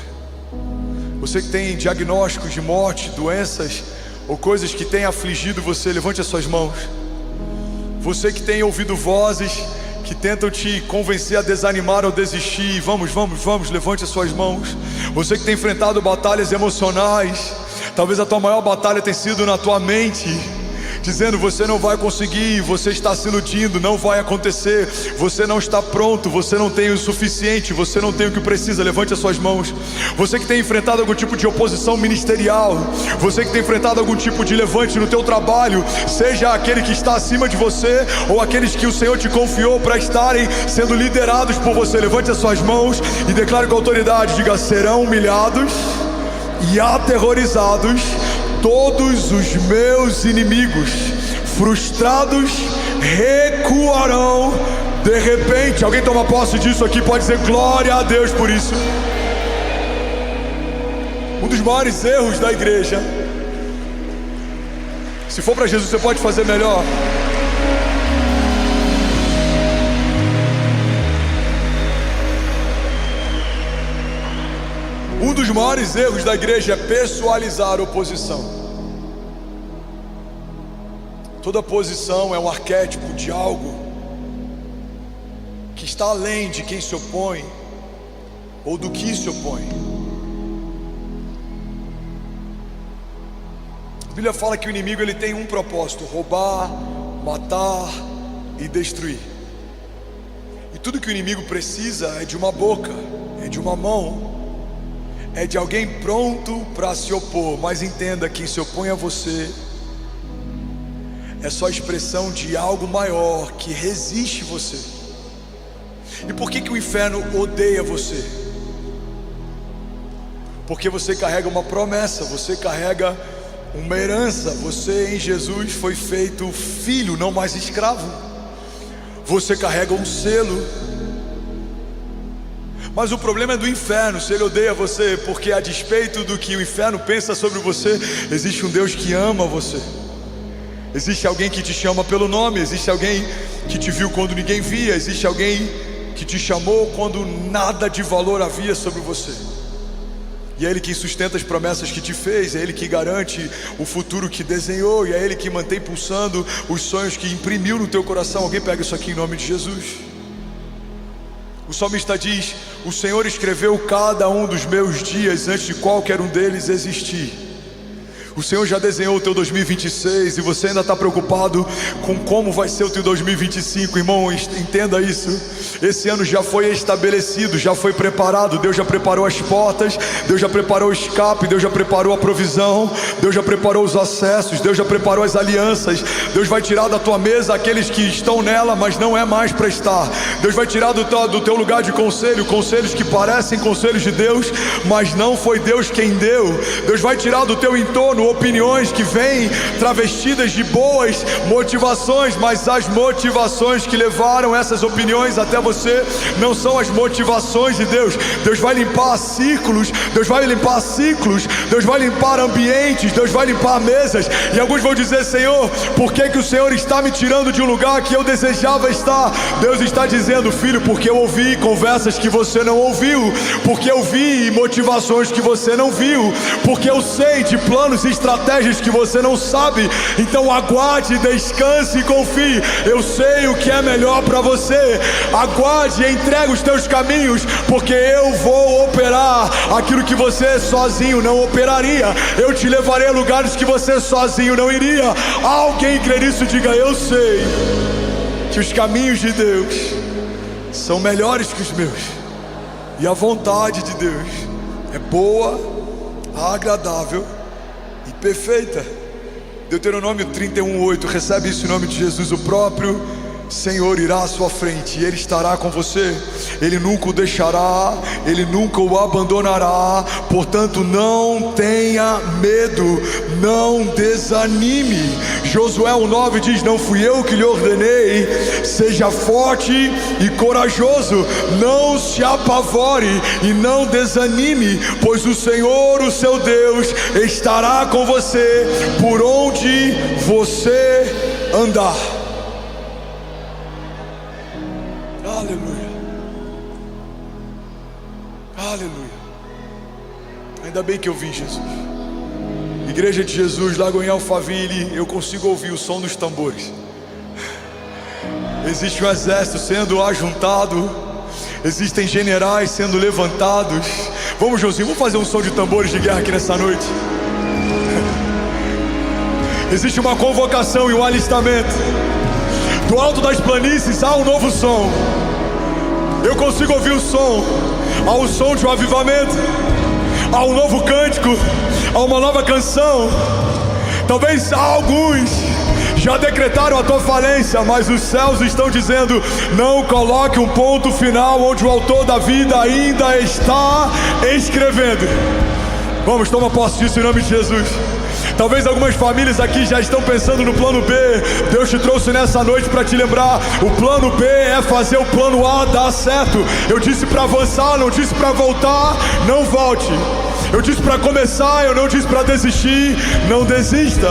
Você que tem diagnósticos de morte, doenças ou coisas que têm afligido você, levante as suas mãos. Você que tem ouvido vozes que tentam te convencer a desanimar ou desistir, vamos, levante as suas mãos. Você que tem enfrentado batalhas emocionais, talvez a tua maior batalha tenha sido na tua mente, dizendo: você não vai conseguir, você está se iludindo, não vai acontecer, você não está pronto, você não tem o suficiente, você não tem o que precisa. Levante as suas mãos. Você que tem enfrentado algum tipo de oposição ministerial, você que tem enfrentado algum tipo de levante no teu trabalho, seja aquele que está acima de você ou aqueles que o Senhor te confiou para estarem sendo liderados por você, levante as suas mãos e declare com autoridade, diga: serão humilhados e aterrorizados todos os meus inimigos, frustrados recuarão de repente. Alguém toma posse disso aqui, pode dizer glória a Deus por isso. Um dos maiores erros da igreja, se for para Jesus você pode fazer melhor. Um dos maiores erros da igreja é pessoalizar a oposição. Toda posição é um arquétipo de algo que está além de quem se opõe ou do que se opõe. A Bíblia fala que o inimigo ele tem um propósito: roubar, matar e destruir. E tudo que o inimigo precisa é de uma boca, é de uma mão, é de alguém pronto para se opor. Mas entenda, quem se opõe a você é só expressão de algo maior que resiste você. E por que o inferno odeia você? Porque você carrega uma promessa, você carrega uma herança. Você em Jesus foi feito filho, não mais escravo. Você carrega um selo. Mas o problema é do inferno, se ele odeia você, porque a despeito do que o inferno pensa sobre você, existe um Deus que ama você. Existe alguém que te chama pelo nome, existe alguém que te viu quando ninguém via, existe alguém que te chamou quando nada de valor havia sobre você. E é Ele que sustenta as promessas que te fez, é Ele que garante o futuro que desenhou, e é Ele que mantém pulsando os sonhos que imprimiu no teu coração. Alguém pega isso aqui em nome de Jesus. O salmista diz: o Senhor escreveu cada um dos meus dias antes de qualquer um deles existir. O Senhor já desenhou o teu 2026 e você ainda está preocupado com como vai ser o teu 2025. Irmão, entenda isso. Esse ano já foi estabelecido, já foi preparado. Deus já preparou as portas, Deus já preparou o escape, Deus já preparou a provisão, Deus já preparou os acessos, Deus já preparou as alianças. Deus vai tirar da tua mesa aqueles que estão nela, mas não é mais para estar. Deus vai tirar do teu lugar de conselho, conselhos que parecem conselhos de Deus, mas não foi Deus quem deu. Deus vai tirar do teu entorno opiniões que vêm travestidas de boas motivações, mas as motivações que levaram essas opiniões até você não são as motivações de Deus. Deus vai limpar círculos, Deus vai limpar ciclos, Deus vai limpar ambientes, Deus vai limpar mesas. E alguns vão dizer: Senhor, por que o Senhor está me tirando de um lugar que eu desejava estar? Deus está dizendo: filho, porque eu ouvi conversas que você não ouviu, porque eu vi motivações que você não viu, porque eu sei de planos e estratégias que você não sabe. Então aguarde, descanse e confie. Eu sei o que é melhor para você. Aguarde e entregue os teus caminhos, porque eu vou operar aquilo que você sozinho não operaria. Eu te levarei a lugares que você sozinho não iria. Alguém crê nisso? Diga: eu sei que os caminhos de Deus são melhores que os meus, e a vontade de Deus é boa, agradável e perfeita. Deuteronômio 31:8, recebe isso em nome de Jesus. O próprio Senhor irá à sua frente e Ele estará com você. Ele nunca o deixará, Ele nunca o abandonará. Portanto, não tenha medo, não desanime. Josué 1:9 diz: não fui eu que lhe ordenei, seja forte e corajoso, não se apavore e não desanime, pois o Senhor, o seu Deus, estará com você por onde você andar. Aleluia, aleluia. Ainda bem que eu vim, Jesus. Igreja de Jesus, Lagoa em Alphaville, eu consigo ouvir o som dos tambores. Existe um exército sendo ajuntado, existem generais sendo levantados. Vamos, Josinho, vamos fazer um som de tambores de guerra aqui nessa noite. Existe uma convocação e um alistamento. Do alto das planícies há um novo som. Eu consigo ouvir o som. Há o som de um avivamento. Há um novo cântico. Há uma nova canção. Talvez alguns já decretaram a tua falência, mas os céus estão dizendo: não coloque um ponto final onde o autor da vida ainda está escrevendo. Vamos, toma posse disso em nome de Jesus. Talvez algumas famílias aqui já estão pensando no plano B. Deus te trouxe nessa noite para te lembrar: o plano B é fazer o plano A dar certo. Eu disse para avançar, não disse para voltar. Não volte. Eu disse para começar, eu não disse para desistir. Não desista.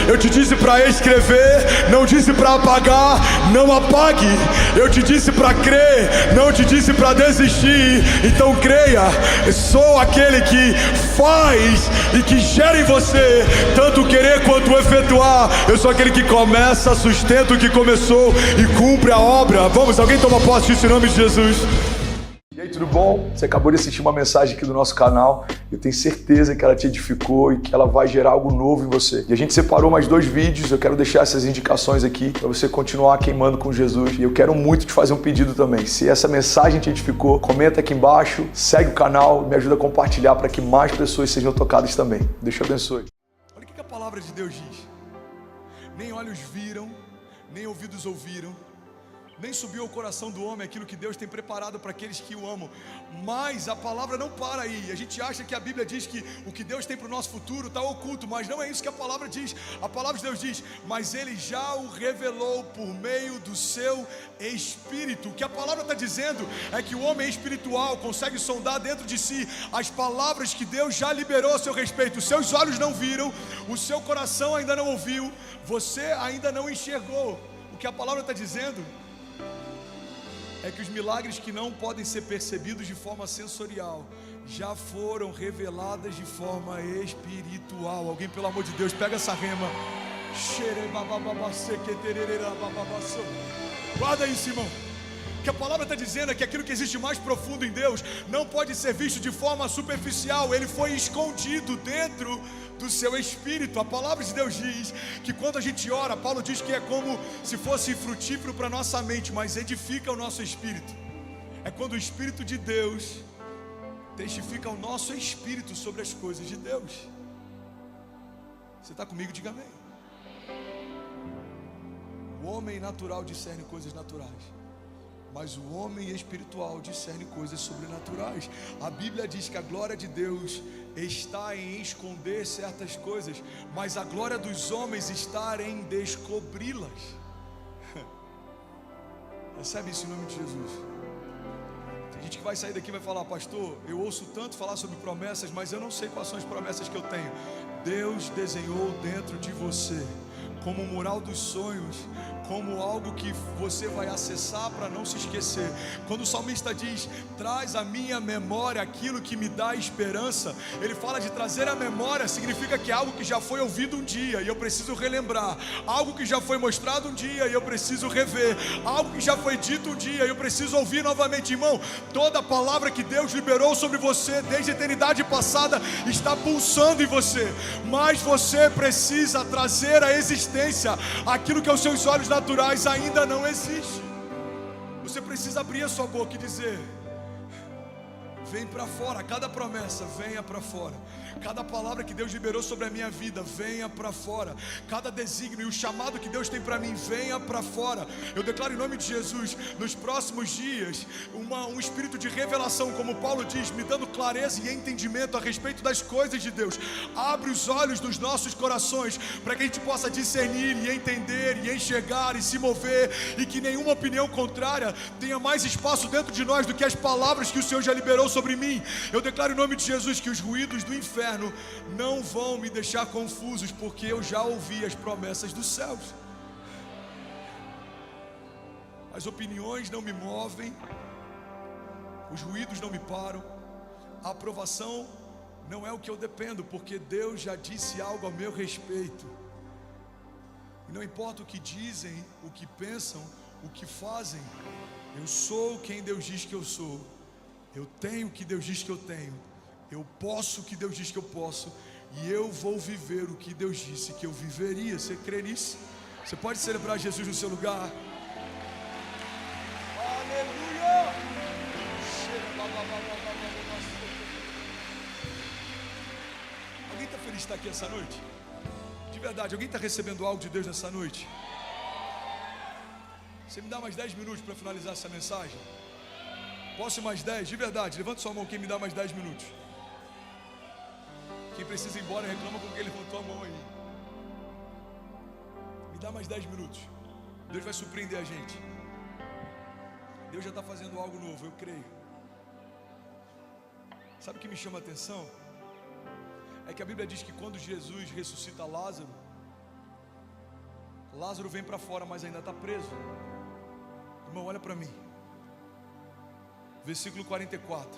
Eu te disse para escrever, não disse para apagar. Não apague. Eu te disse para crer, não te disse para desistir. Então creia. Eu sou aquele que faz e que gera em você tanto o querer quanto o efetuar. Eu sou aquele que começa, sustenta o que começou e cumpre a obra. Vamos, alguém toma posse disso em nome de Jesus. E aí, tudo bom? Você acabou de assistir uma mensagem aqui do nosso canal. Eu tenho certeza que ela te edificou e que ela vai gerar algo novo em você. E a gente separou mais 2 vídeos. Eu quero deixar essas indicações aqui para você continuar queimando com Jesus. E eu quero muito te fazer um pedido também. Se essa mensagem te edificou, comenta aqui embaixo, segue o canal, me ajuda a compartilhar para que mais pessoas sejam tocadas também. Deus te abençoe. Olha o que a palavra de Deus diz. Nem olhos viram, nem ouvidos ouviram, nem subiu ao coração do homem aquilo que Deus tem preparado para aqueles que o amam. Mas a palavra não para aí. A gente acha que a Bíblia diz que o que Deus tem para o nosso futuro está oculto, mas não é isso que a palavra diz. A palavra de Deus diz: mas Ele já o revelou por meio do seu Espírito. O que a palavra está dizendo é que o homem espiritual consegue sondar dentro de si as palavras que Deus já liberou a seu respeito. Os seus olhos não viram, o seu coração ainda não ouviu, você ainda não enxergou. O que a palavra está dizendo é que os milagres que não podem ser percebidos de forma sensorial já foram reveladas de forma espiritual. Alguém, pelo amor de Deus, pega essa rema. Guarda isso, irmão. O que a palavra está dizendo é que aquilo que existe mais profundo em Deus não pode ser visto de forma superficial. Ele foi escondido dentro do seu espírito. A palavra de Deus diz que quando a gente ora, Paulo diz que é como se fosse frutífero para a nossa mente, mas edifica o nosso espírito. É quando o Espírito de Deus testifica o nosso espírito sobre as coisas de Deus. Você está comigo? Diga amém. O homem natural discerne coisas naturais, mas o homem espiritual discerne coisas sobrenaturais. A Bíblia diz que a glória de Deus está em esconder certas coisas, mas a glória dos homens está em descobri-las. Recebe isso em nome de Jesus. Tem gente que vai sair daqui e vai falar: pastor, eu ouço tanto falar sobre promessas, mas eu não sei quais são as promessas que eu tenho. Deus desenhou dentro de você como um mural dos sonhos, como algo que você vai acessar para não se esquecer. Quando o salmista diz: traz à minha memória aquilo que me dá esperança, ele fala de trazer à memória, significa que é algo que já foi ouvido um dia e eu preciso relembrar, algo que já foi mostrado um dia e eu preciso rever, algo que já foi dito um dia e eu preciso ouvir novamente. Irmão, toda a palavra que Deus liberou sobre você desde a eternidade passada está pulsando em você, mas você precisa trazer à existência aquilo que aos seus olhos naturais ainda não existe. Você precisa abrir a sua boca e dizer: vem para fora. Cada promessa, venha para fora. Cada palavra que Deus liberou sobre a minha vida, venha para fora. Cada desígnio e o chamado que Deus tem para mim, venha para fora. Eu declaro em nome de Jesus, nos próximos dias, um espírito de revelação, como Paulo diz, me dando clareza e entendimento a respeito das coisas de Deus. Abre os olhos dos nossos corações para que a gente possa discernir e entender e enxergar e se mover, e que nenhuma opinião contrária tenha mais espaço dentro de nós do que as palavras que o Senhor já liberou sobre mim. Eu declaro em nome de Jesus que os ruídos do inferno não vão me deixar confusos, porque eu já ouvi as promessas dos céus. As opiniões não me movem, os ruídos não me param, a aprovação não é o que eu dependo, porque Deus já disse algo ao meu respeito. E não importa o que dizem, o que pensam, o que fazem, eu sou quem Deus diz que eu sou. Eu tenho o que Deus diz que eu tenho. Eu posso o que Deus diz que eu posso. e eu vou viver o que Deus disse que eu viveria. Você crê nisso? Você pode celebrar Jesus no seu lugar? Aleluia! Alguém está feliz de estar aqui essa noite? De verdade, alguém está recebendo algo de Deus nessa noite? Você me dá mais 10 minutos para finalizar essa mensagem? Posso mais 10? De verdade, levanta sua mão quem me dá mais 10 minutos. Quem precisa ir embora reclama com quem levantou a mão aí. Me dá mais 10 minutos. Deus vai surpreender a gente. Deus já está fazendo algo novo, eu creio. Sabe o que me chama a atenção? É que a Bíblia diz que quando Jesus ressuscita Lázaro, Lázaro vem para fora, mas ainda está preso. Irmão, olha para mim. Versículo 44.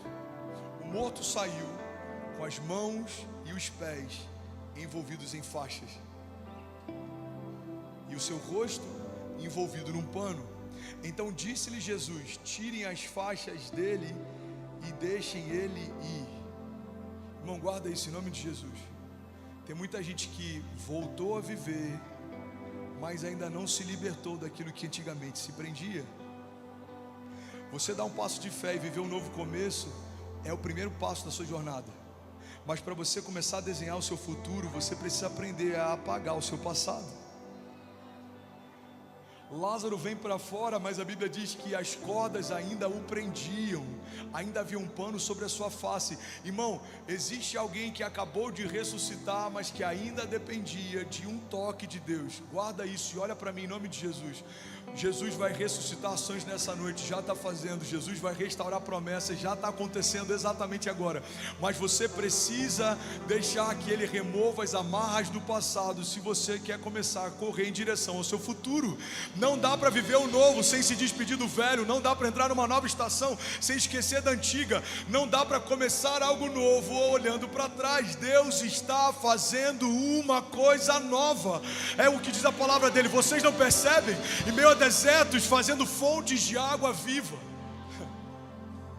O morto saiu com as mãos e os pés envolvidos em faixas, e o seu rosto envolvido num pano. Então disse-lhe Jesus: tirem as faixas dele e deixem ele ir. Irmão, guarda isso em nome de Jesus. Tem muita gente que voltou a viver, mas ainda não se libertou daquilo que antigamente se prendia. Você dar um passo de fé e viver um novo começo é o primeiro passo da sua jornada. Mas para você começar a desenhar o seu futuro, você precisa aprender a apagar o seu passado. Lázaro vem para fora, mas a Bíblia diz que as cordas ainda o prendiam, ainda havia um pano sobre a sua face. Irmão, existe alguém que acabou de ressuscitar, mas que ainda dependia de um toque de Deus. Guarda isso e olha para mim em nome de Jesus. Jesus vai ressuscitar ações nessa noite, já está fazendo. Jesus vai restaurar promessas, já está acontecendo exatamente agora. Mas você precisa deixar que Ele remova as amarras do passado, se você quer começar a correr em direção ao seu futuro. Não dá para viver o novo sem se despedir do velho. Não dá para entrar numa nova estação sem esquecer da antiga. Não dá para começar algo novo olhando para trás. Deus está fazendo uma coisa nova. É o que diz a palavra dele. Vocês não percebem? Em meio a desertos, fazendo fontes de água viva.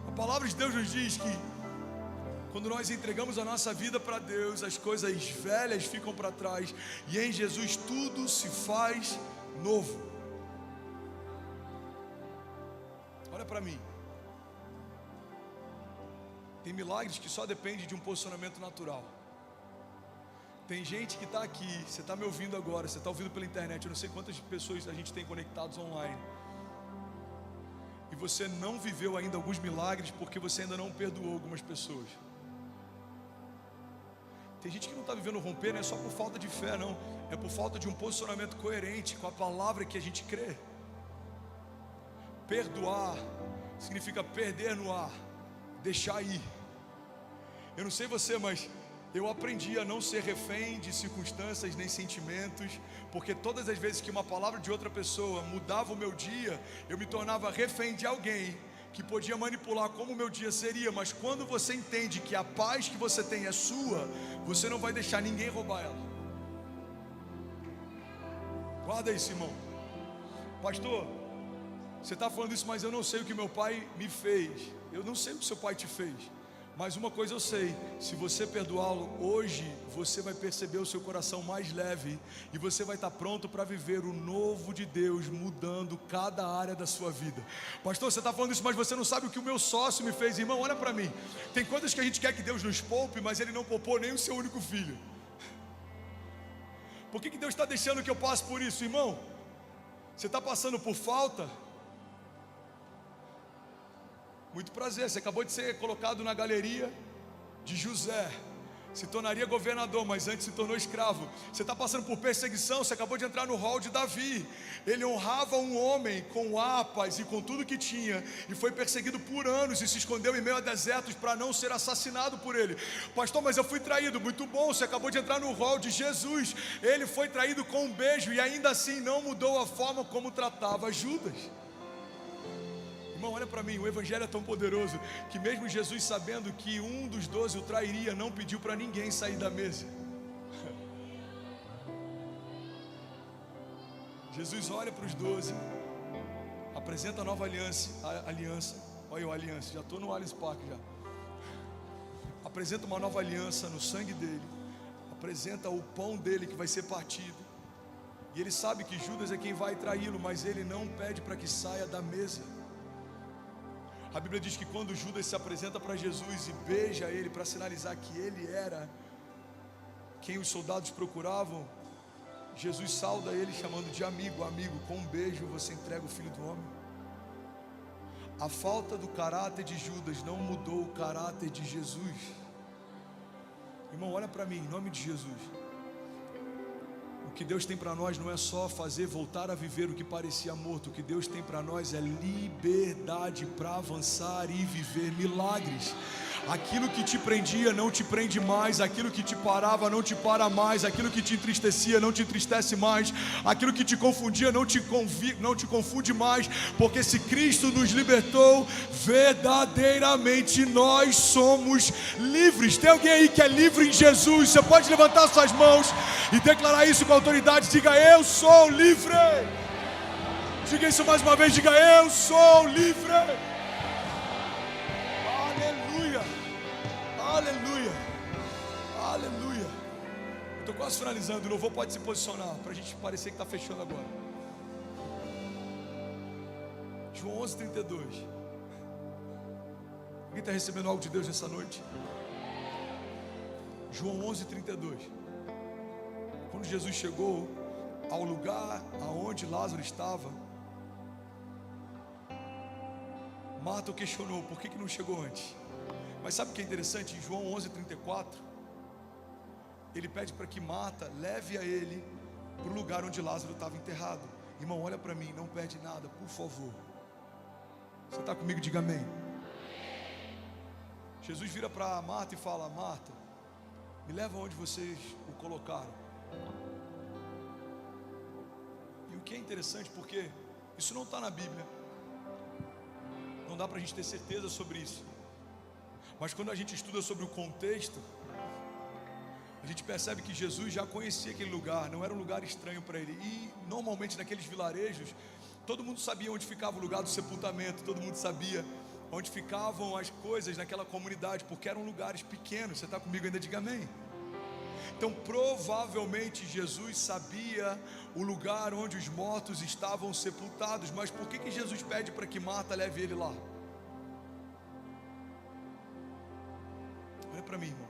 A palavra de Deus nos diz que quando nós entregamos a nossa vida para Deus, as coisas velhas ficam para trás e em Jesus tudo se faz novo. Olha para mim. Tem milagres que só dependem de um posicionamento natural. Tem gente que está aqui, você está me ouvindo agora, você está ouvindo pela internet, eu não sei quantas pessoas a gente tem conectados online. E você não viveu ainda alguns milagres porque você ainda não perdoou algumas pessoas. Tem gente que não está vivendo romper, não é só por falta de fé, não. É por falta de um posicionamento coerente com a palavra que a gente crê. Perdoar significa perder no ar, deixar ir. Eu não sei você, mas eu aprendi a não ser refém de circunstâncias nem sentimentos, porque todas as vezes que uma palavra de outra pessoa mudava o meu dia, eu me tornava refém de alguém que podia manipular como o meu dia seria. Mas quando você entende que a paz que você tem é sua, você não vai deixar ninguém roubar ela. Guarda isso, irmão. Pastor, você está falando isso, mas eu não sei o que meu pai me fez. Eu não sei o que seu pai te fez. Mas uma coisa eu sei, se você perdoá-lo hoje, você vai perceber o seu coração mais leve e você vai estar pronto para viver o novo de Deus, mudando cada área da sua vida. Pastor, você está falando isso, mas você não sabe o que o meu sócio me fez. Irmão, olha para mim. Tem coisas que a gente quer que Deus nos poupe, mas Ele não poupou nem o seu único filho. Por que Deus está deixando que eu passe por isso, irmão? Você está passando por falta? Muito prazer, você acabou de ser colocado na galeria de José, se tornaria governador, mas antes se tornou escravo. Você está passando por perseguição, você acabou de entrar no hall de Davi. Ele honrava um homem com harpas e com tudo que tinha, e foi perseguido por anos e se escondeu em meio a desertos para não ser assassinado por ele. Pastor, mas eu fui traído. Muito bom, você acabou de entrar no hall de Jesus. Ele foi traído com um beijo e ainda assim não mudou a forma como tratava Judas. Irmão, olha para mim, o evangelho é tão poderoso que mesmo Jesus, sabendo que um dos 12 o trairia, não pediu para ninguém sair da mesa. Jesus olha para os 12, apresenta a nova aliança. Olha eu, aliança, já estou no Allianz Parque já. Apresenta uma nova aliança no sangue dele. apresenta o pão dele que vai ser partido. E ele sabe que Judas é quem vai traí-lo, mas ele não pede para que saia da mesa. A Bíblia diz que quando Judas se apresenta para Jesus e beija ele para sinalizar que ele era quem os soldados procuravam, Jesus sauda ele chamando de amigo. Amigo, com um beijo você entrega o Filho do Homem. A falta do caráter de Judas não mudou o caráter de Jesus. Irmão, olha para mim, em nome de Jesus. O que Deus tem para nós não é só fazer voltar a viver o que parecia morto. O que Deus tem para nós é liberdade para avançar e viver milagres. Aquilo que te prendia não te prende mais, aquilo que te parava não te para mais, aquilo que te entristecia não te entristece mais, aquilo que te confundia não te confunde mais, porque se Cristo nos libertou, verdadeiramente nós somos livres. Tem alguém aí que é livre em Jesus? Você pode levantar suas mãos e declarar isso com autoridade. Diga: eu sou livre. Diga isso mais uma vez. Diga: eu sou livre. Aleluia, aleluia. Eu estou quase finalizando. O louvor pode se posicionar para a gente parecer que está fechando agora. João 11:32. Alguém está recebendo algo de Deus nessa noite? João 11:32. Quando Jesus chegou ao lugar aonde Lázaro estava, Marta o questionou: por que não chegou antes? Mas sabe o que é interessante? Em João 11:34, ele pede para que Marta leve a ele para o lugar onde Lázaro estava enterrado. Irmão, olha para mim, não perde nada, por favor. Você está comigo? Diga amém. Jesus vira para Marta e fala: Marta, me leva onde vocês o colocaram. E o que é interessante, porque isso não está na Bíblia, não dá para a gente ter certeza sobre isso. Mas quando a gente estuda sobre o contexto, a gente percebe que Jesus já conhecia aquele lugar, não era um lugar estranho para ele. E normalmente naqueles vilarejos, todo mundo sabia onde ficava o lugar do sepultamento, todo mundo sabia onde ficavam as coisas naquela comunidade, porque eram lugares pequenos. Você está comigo ainda? Diga amém. Então provavelmente Jesus sabia o lugar onde os mortos estavam sepultados. Mas por que Jesus pede para que Marta leve ele lá? Olha para mim, irmão.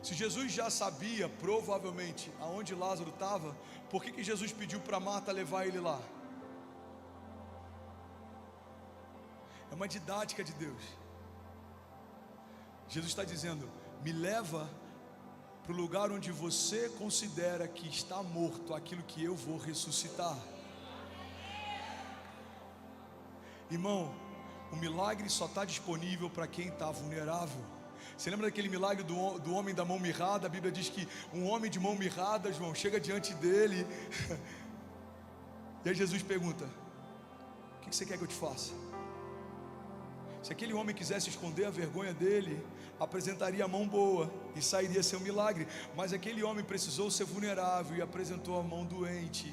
Se Jesus já sabia provavelmente aonde Lázaro estava, por que Jesus pediu para Marta levar ele lá? É uma didática de Deus. Jesus está dizendo: me leva para o lugar onde você considera que está morto aquilo que eu vou ressuscitar. Irmão, o milagre só está disponível para quem está vulnerável. Você lembra daquele milagre do homem da mão mirrada? A Bíblia diz que um homem de mão mirrada, João, chega diante dele e aí Jesus pergunta: o que você quer que eu te faça? Se aquele homem quisesse esconder a vergonha dele, apresentaria a mão boa e sairia seu milagre. Mas aquele homem precisou ser vulnerável e apresentou a mão doente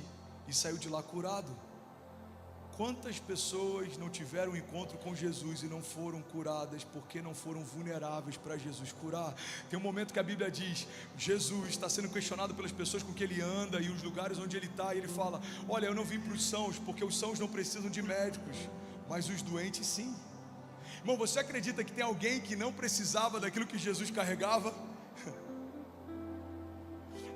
e saiu de lá curado. Quantas pessoas não tiveram um encontro com Jesus e não foram curadas porque não foram vulneráveis para Jesus curar? Tem um momento que a Bíblia diz: Jesus está sendo questionado pelas pessoas com que ele anda e os lugares onde ele está, e ele fala: olha, eu não vim para os sãos, porque os sãos não precisam de médicos, mas os doentes sim. Irmão, você acredita que tem alguém que não precisava daquilo que Jesus carregava?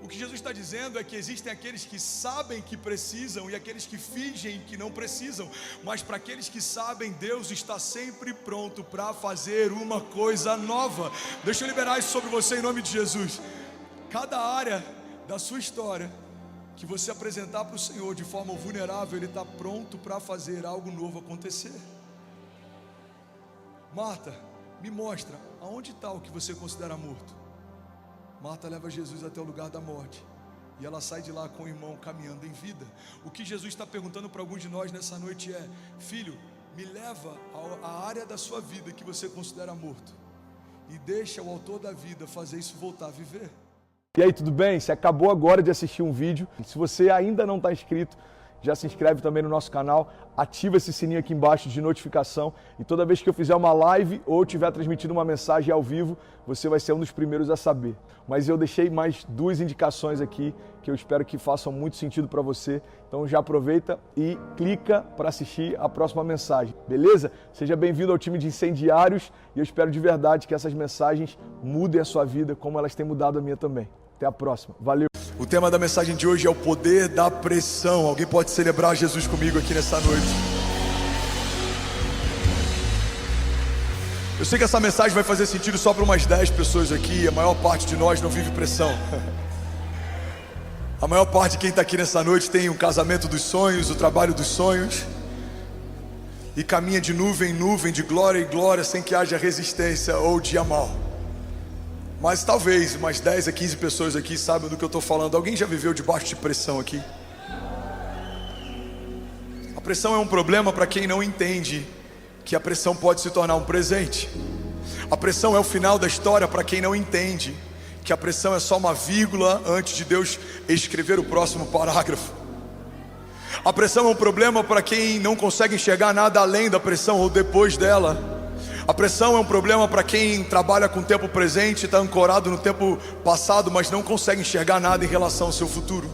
O que Jesus está dizendo é que existem aqueles que sabem que precisam e aqueles que fingem que não precisam. Mas para aqueles que sabem, Deus está sempre pronto para fazer uma coisa nova. Deixa eu liberar isso sobre você em nome de Jesus. Cada área da sua história que você apresentar para o Senhor de forma vulnerável, Ele está pronto para fazer algo novo acontecer. Marta, me mostra aonde está o que você considera morto. Marta leva Jesus até o lugar da morte e ela sai de lá com o irmão caminhando em vida. O que Jesus está perguntando para alguns de nós nessa noite é: filho, me leva à área da sua vida que você considera morto e deixa o autor da vida fazer isso voltar a viver. E aí, tudo bem? Você acabou agora de assistir um vídeo. Se você ainda não está inscrito, já se inscreve também no nosso canal, ativa esse sininho aqui embaixo de notificação e toda vez que eu fizer uma live ou estiver transmitindo uma mensagem ao vivo, você vai ser um dos primeiros a saber. Mas eu deixei mais 2 indicações aqui que eu espero que façam muito sentido para você. Então já aproveita e clica para assistir a próxima mensagem, beleza? Seja bem-vindo ao time de incendiários e eu espero de verdade que essas mensagens mudem a sua vida como elas têm mudado a minha também. Até a próxima. Valeu! O tema da mensagem de hoje é o poder da pressão. Alguém pode celebrar Jesus comigo aqui nessa noite? Eu sei que essa mensagem vai fazer sentido só para umas 10 pessoas aqui. A maior parte de nós não vive pressão. A maior parte de quem está aqui nessa noite tem um casamento dos sonhos, o trabalho dos sonhos, e caminha de nuvem em nuvem, de glória em glória, sem que haja resistência ou dia mal. Mas talvez umas 10 a 15 pessoas aqui sabem do que eu estou falando. Alguém já viveu debaixo de pressão aqui? A pressão é um problema para quem não entende que a pressão pode se tornar um presente. A pressão é o final da história para quem não entende que a pressão é só uma vírgula antes de Deus escrever o próximo parágrafo. A pressão é um problema para quem não consegue enxergar nada além da pressão ou depois dela. A pressão é um problema para quem trabalha com o tempo presente, está ancorado no tempo passado, mas não consegue enxergar nada em relação ao seu futuro.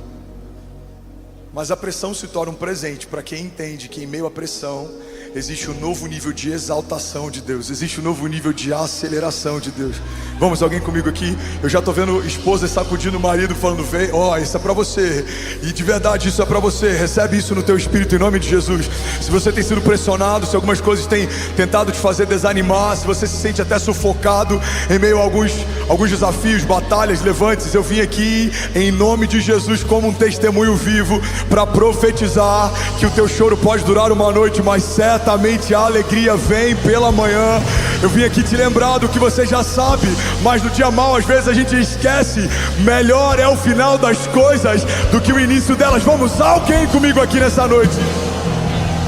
Mas a pressão se torna um presente para quem entende que em meio à pressão existe um novo nível de exaltação de Deus, existe um novo nível de aceleração de Deus. Vamos, alguém comigo aqui? Eu já estou vendo esposa sacudindo o marido, falando: vem, ó, isso é para você. E de verdade isso é para você. Recebe isso no teu espírito em nome de Jesus. Se você tem sido pressionado, se algumas coisas têm tentado te fazer desanimar, se você se sente até sufocado em meio a alguns desafios, batalhas, levantes, eu vim aqui em nome de Jesus como um testemunho vivo para profetizar que o teu choro pode durar uma noite, mas certamente a alegria vem pela manhã. Eu vim aqui te lembrar do que você já sabe, mas no dia mau às vezes a gente esquece. Melhor é o final das coisas do que o início delas. Vamos, alguém comigo aqui nessa noite?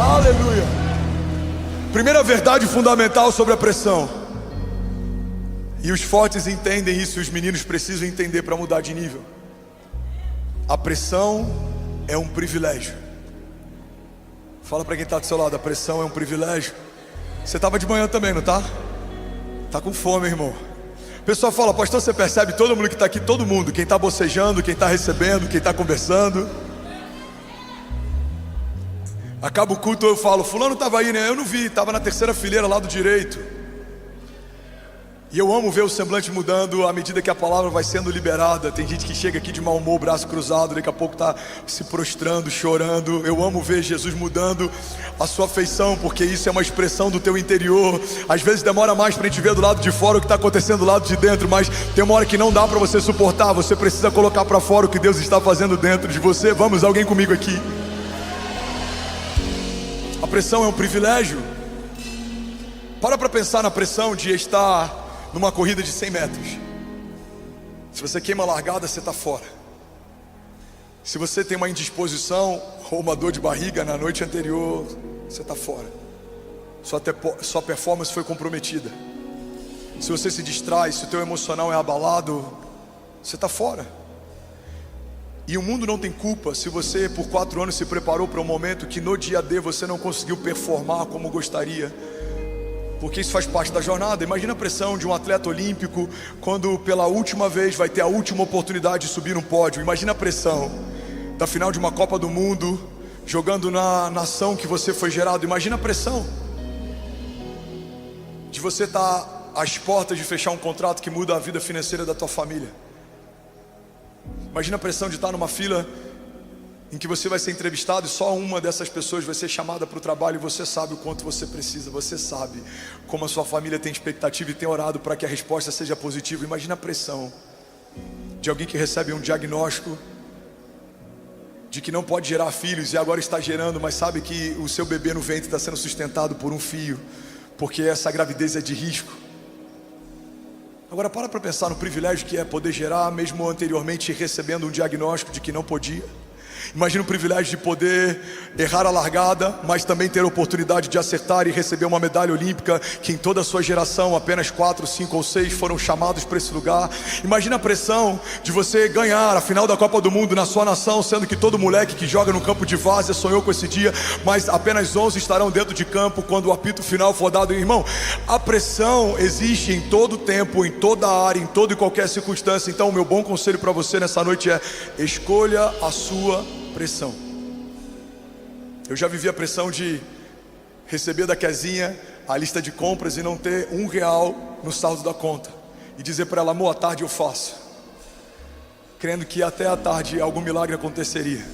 Aleluia. Primeira verdade fundamental sobre a pressão, e os fortes entendem isso, e os meninos precisam entender para mudar de nível. A pressão é um privilégio. Fala para quem está do seu lado: a pressão é um privilégio. Você estava de manhã também, não tá? Tá com fome, irmão. O pessoal fala: pastor, você percebe todo mundo que está aqui, todo mundo, quem está bocejando, quem está recebendo, quem está conversando. Acaba o culto, eu falo: fulano estava aí, né? Eu não vi, estava na terceira fileira lá do direito. E eu amo ver o semblante mudando à medida que a palavra vai sendo liberada. Tem gente que chega aqui de mau humor, braço cruzado, daqui a pouco está se prostrando, chorando. Eu amo ver Jesus mudando a sua feição, porque isso é uma expressão do teu interior. Às vezes demora mais para a gente ver do lado de fora o que está acontecendo do lado de dentro, mas tem uma hora que não dá para você suportar. Você precisa colocar para fora o que Deus está fazendo dentro de você. Vamos, alguém comigo aqui? A pressão é um privilégio. Para pensar na pressão de estar numa corrida de 100 metros. Se você queima a largada, você está fora. Se você tem uma indisposição ou uma dor de barriga na noite anterior, você está fora. Sua performance foi comprometida. Se você se distrai, se o teu emocional é abalado, você está fora. E o mundo não tem culpa se você por 4 anos se preparou para um momento que no dia D você não conseguiu performar como gostaria, porque isso faz parte da jornada. Imagina a pressão de um atleta olímpico quando pela última vez vai ter a última oportunidade de subir um pódio. Imagina a pressão da final de uma Copa do Mundo, jogando na nação que você foi gerado. Imagina a pressão de você estar às portas de fechar um contrato que muda a vida financeira da tua família. Imagina a pressão de estar numa fila em que você vai ser entrevistado e só uma dessas pessoas vai ser chamada para o trabalho, e você sabe o quanto você precisa, você sabe como a sua família tem expectativa e tem orado para que a resposta seja positiva. Imagina a pressão de alguém que recebe um diagnóstico de que não pode gerar filhos e agora está gerando, mas sabe que o seu bebê no ventre está sendo sustentado por um fio, porque essa gravidez é de risco. Agora para pensar no privilégio que é poder gerar, mesmo anteriormente recebendo um diagnóstico de que não podia. Imagina o privilégio de poder errar a largada, mas também ter a oportunidade de acertar e receber uma medalha olímpica, que em toda a sua geração apenas 4, 5 ou 6 foram chamados para esse lugar. Imagina a pressão de você ganhar a final da Copa do Mundo na sua nação, sendo que todo moleque que joga no campo de várzea sonhou com esse dia, mas apenas 11 estarão dentro de campo quando o apito final for dado. Irmão, a pressão existe em todo tempo, em toda área, em toda e qualquer circunstância. Então o meu bom conselho para você nessa noite é: escolha a sua pressão. Eu já vivi a pressão de receber da Kezinha a lista de compras e não ter R$1 no saldo da conta, e dizer para ela: amor, à tarde eu faço, crendo que até à tarde algum milagre aconteceria.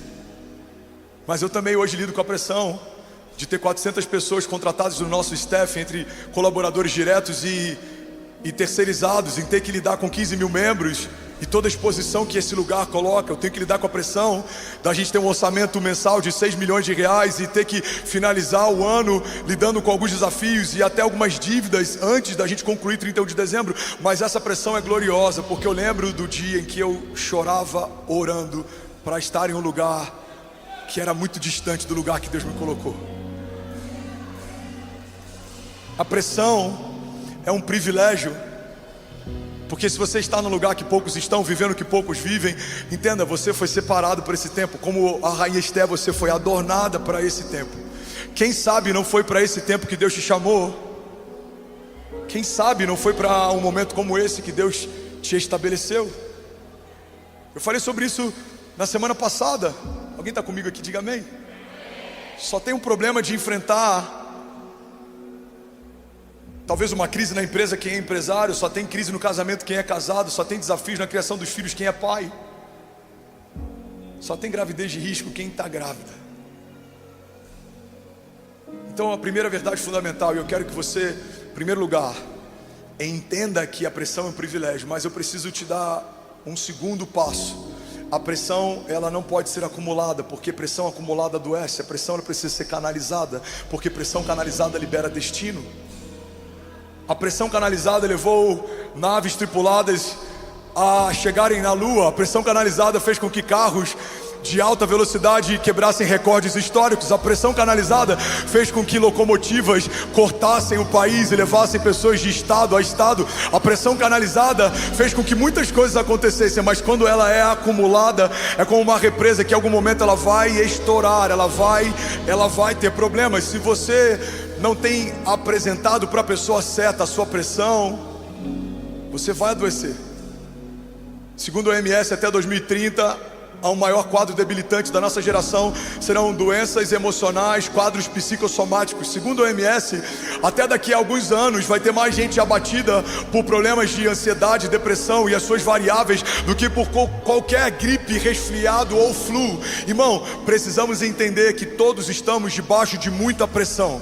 Mas eu também hoje lido com a pressão de ter 400 pessoas contratadas no nosso staff, entre colaboradores diretos e terceirizados, em ter que lidar com 15 mil membros e toda a exposição que esse lugar coloca. Eu tenho que lidar com a pressão da gente ter um orçamento mensal de 6 milhões de reais e ter que finalizar o ano lidando com alguns desafios e até algumas dívidas antes da gente concluir 31 de dezembro. Mas essa pressão é gloriosa, porque eu lembro do dia em que eu chorava orando para estar em um lugar que era muito distante do lugar que Deus me colocou. A pressão é um privilégio, porque se você está num lugar que poucos estão, vivendo o que poucos vivem, entenda, você foi separado para esse tempo. Como a rainha Esté, você foi adornada para esse tempo. Quem sabe não foi para esse tempo que Deus te chamou? Quem sabe não foi para um momento como esse que Deus te estabeleceu? Eu falei sobre isso na semana passada. Alguém está comigo aqui? Diga amém. Só tem um problema de enfrentar talvez uma crise na empresa quem é empresário, só tem crise no casamento quem é casado, só tem desafios na criação dos filhos quem é pai, só tem gravidez de risco quem está grávida. Então a primeira verdade fundamental, e eu quero que você, em primeiro lugar, entenda que a pressão é um privilégio, mas eu preciso te dar um segundo passo. A pressão, ela não pode ser acumulada, porque pressão acumulada adoece. A pressão, ela precisa ser canalizada, porque pressão canalizada libera destino. A pressão canalizada levou naves tripuladas a chegarem na lua. A pressão canalizada fez com que carros de alta velocidade quebrassem recordes históricos. A pressão canalizada fez com que locomotivas cortassem o país e levassem pessoas de estado a estado. A pressão canalizada fez com que muitas coisas acontecessem, mas quando ela é acumulada, é como uma represa que em algum momento ela vai estourar, ela vai ter problemas. Se você não tem apresentado para a pessoa certa a sua pressão, você vai adoecer. Segundo o OMS, até 2030 o maior quadro debilitante da nossa geração serão doenças emocionais, quadros psicossomáticos. Segundo o OMS, até daqui a alguns anos vai ter mais gente abatida por problemas de ansiedade, depressão e as suas variáveis do que por qualquer gripe, resfriado ou flu. Irmão, precisamos entender que todos estamos debaixo de muita pressão.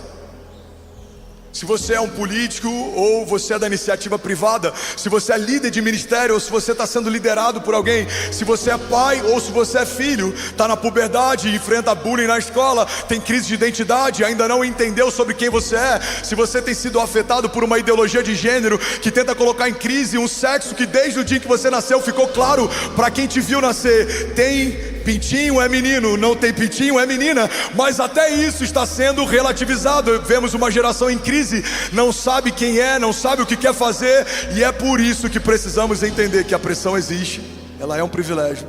Se você é um político ou você é da iniciativa privada, se você é líder de ministério ou se você está sendo liderado por alguém, se você é pai ou se você é filho, está na puberdade, enfrenta bullying na escola, tem crise de identidade, ainda não entendeu sobre quem você é, se você tem sido afetado por uma ideologia de gênero que tenta colocar em crise um sexo que desde o dia que você nasceu ficou claro para quem te viu nascer: tem pintinho é menino, não tem pintinho é menina. Mas até isso está sendo relativizado. Vemos uma geração em crise, não sabe quem é, não sabe o que quer fazer. E é por isso que precisamos entender que a pressão existe. Ela é um privilégio,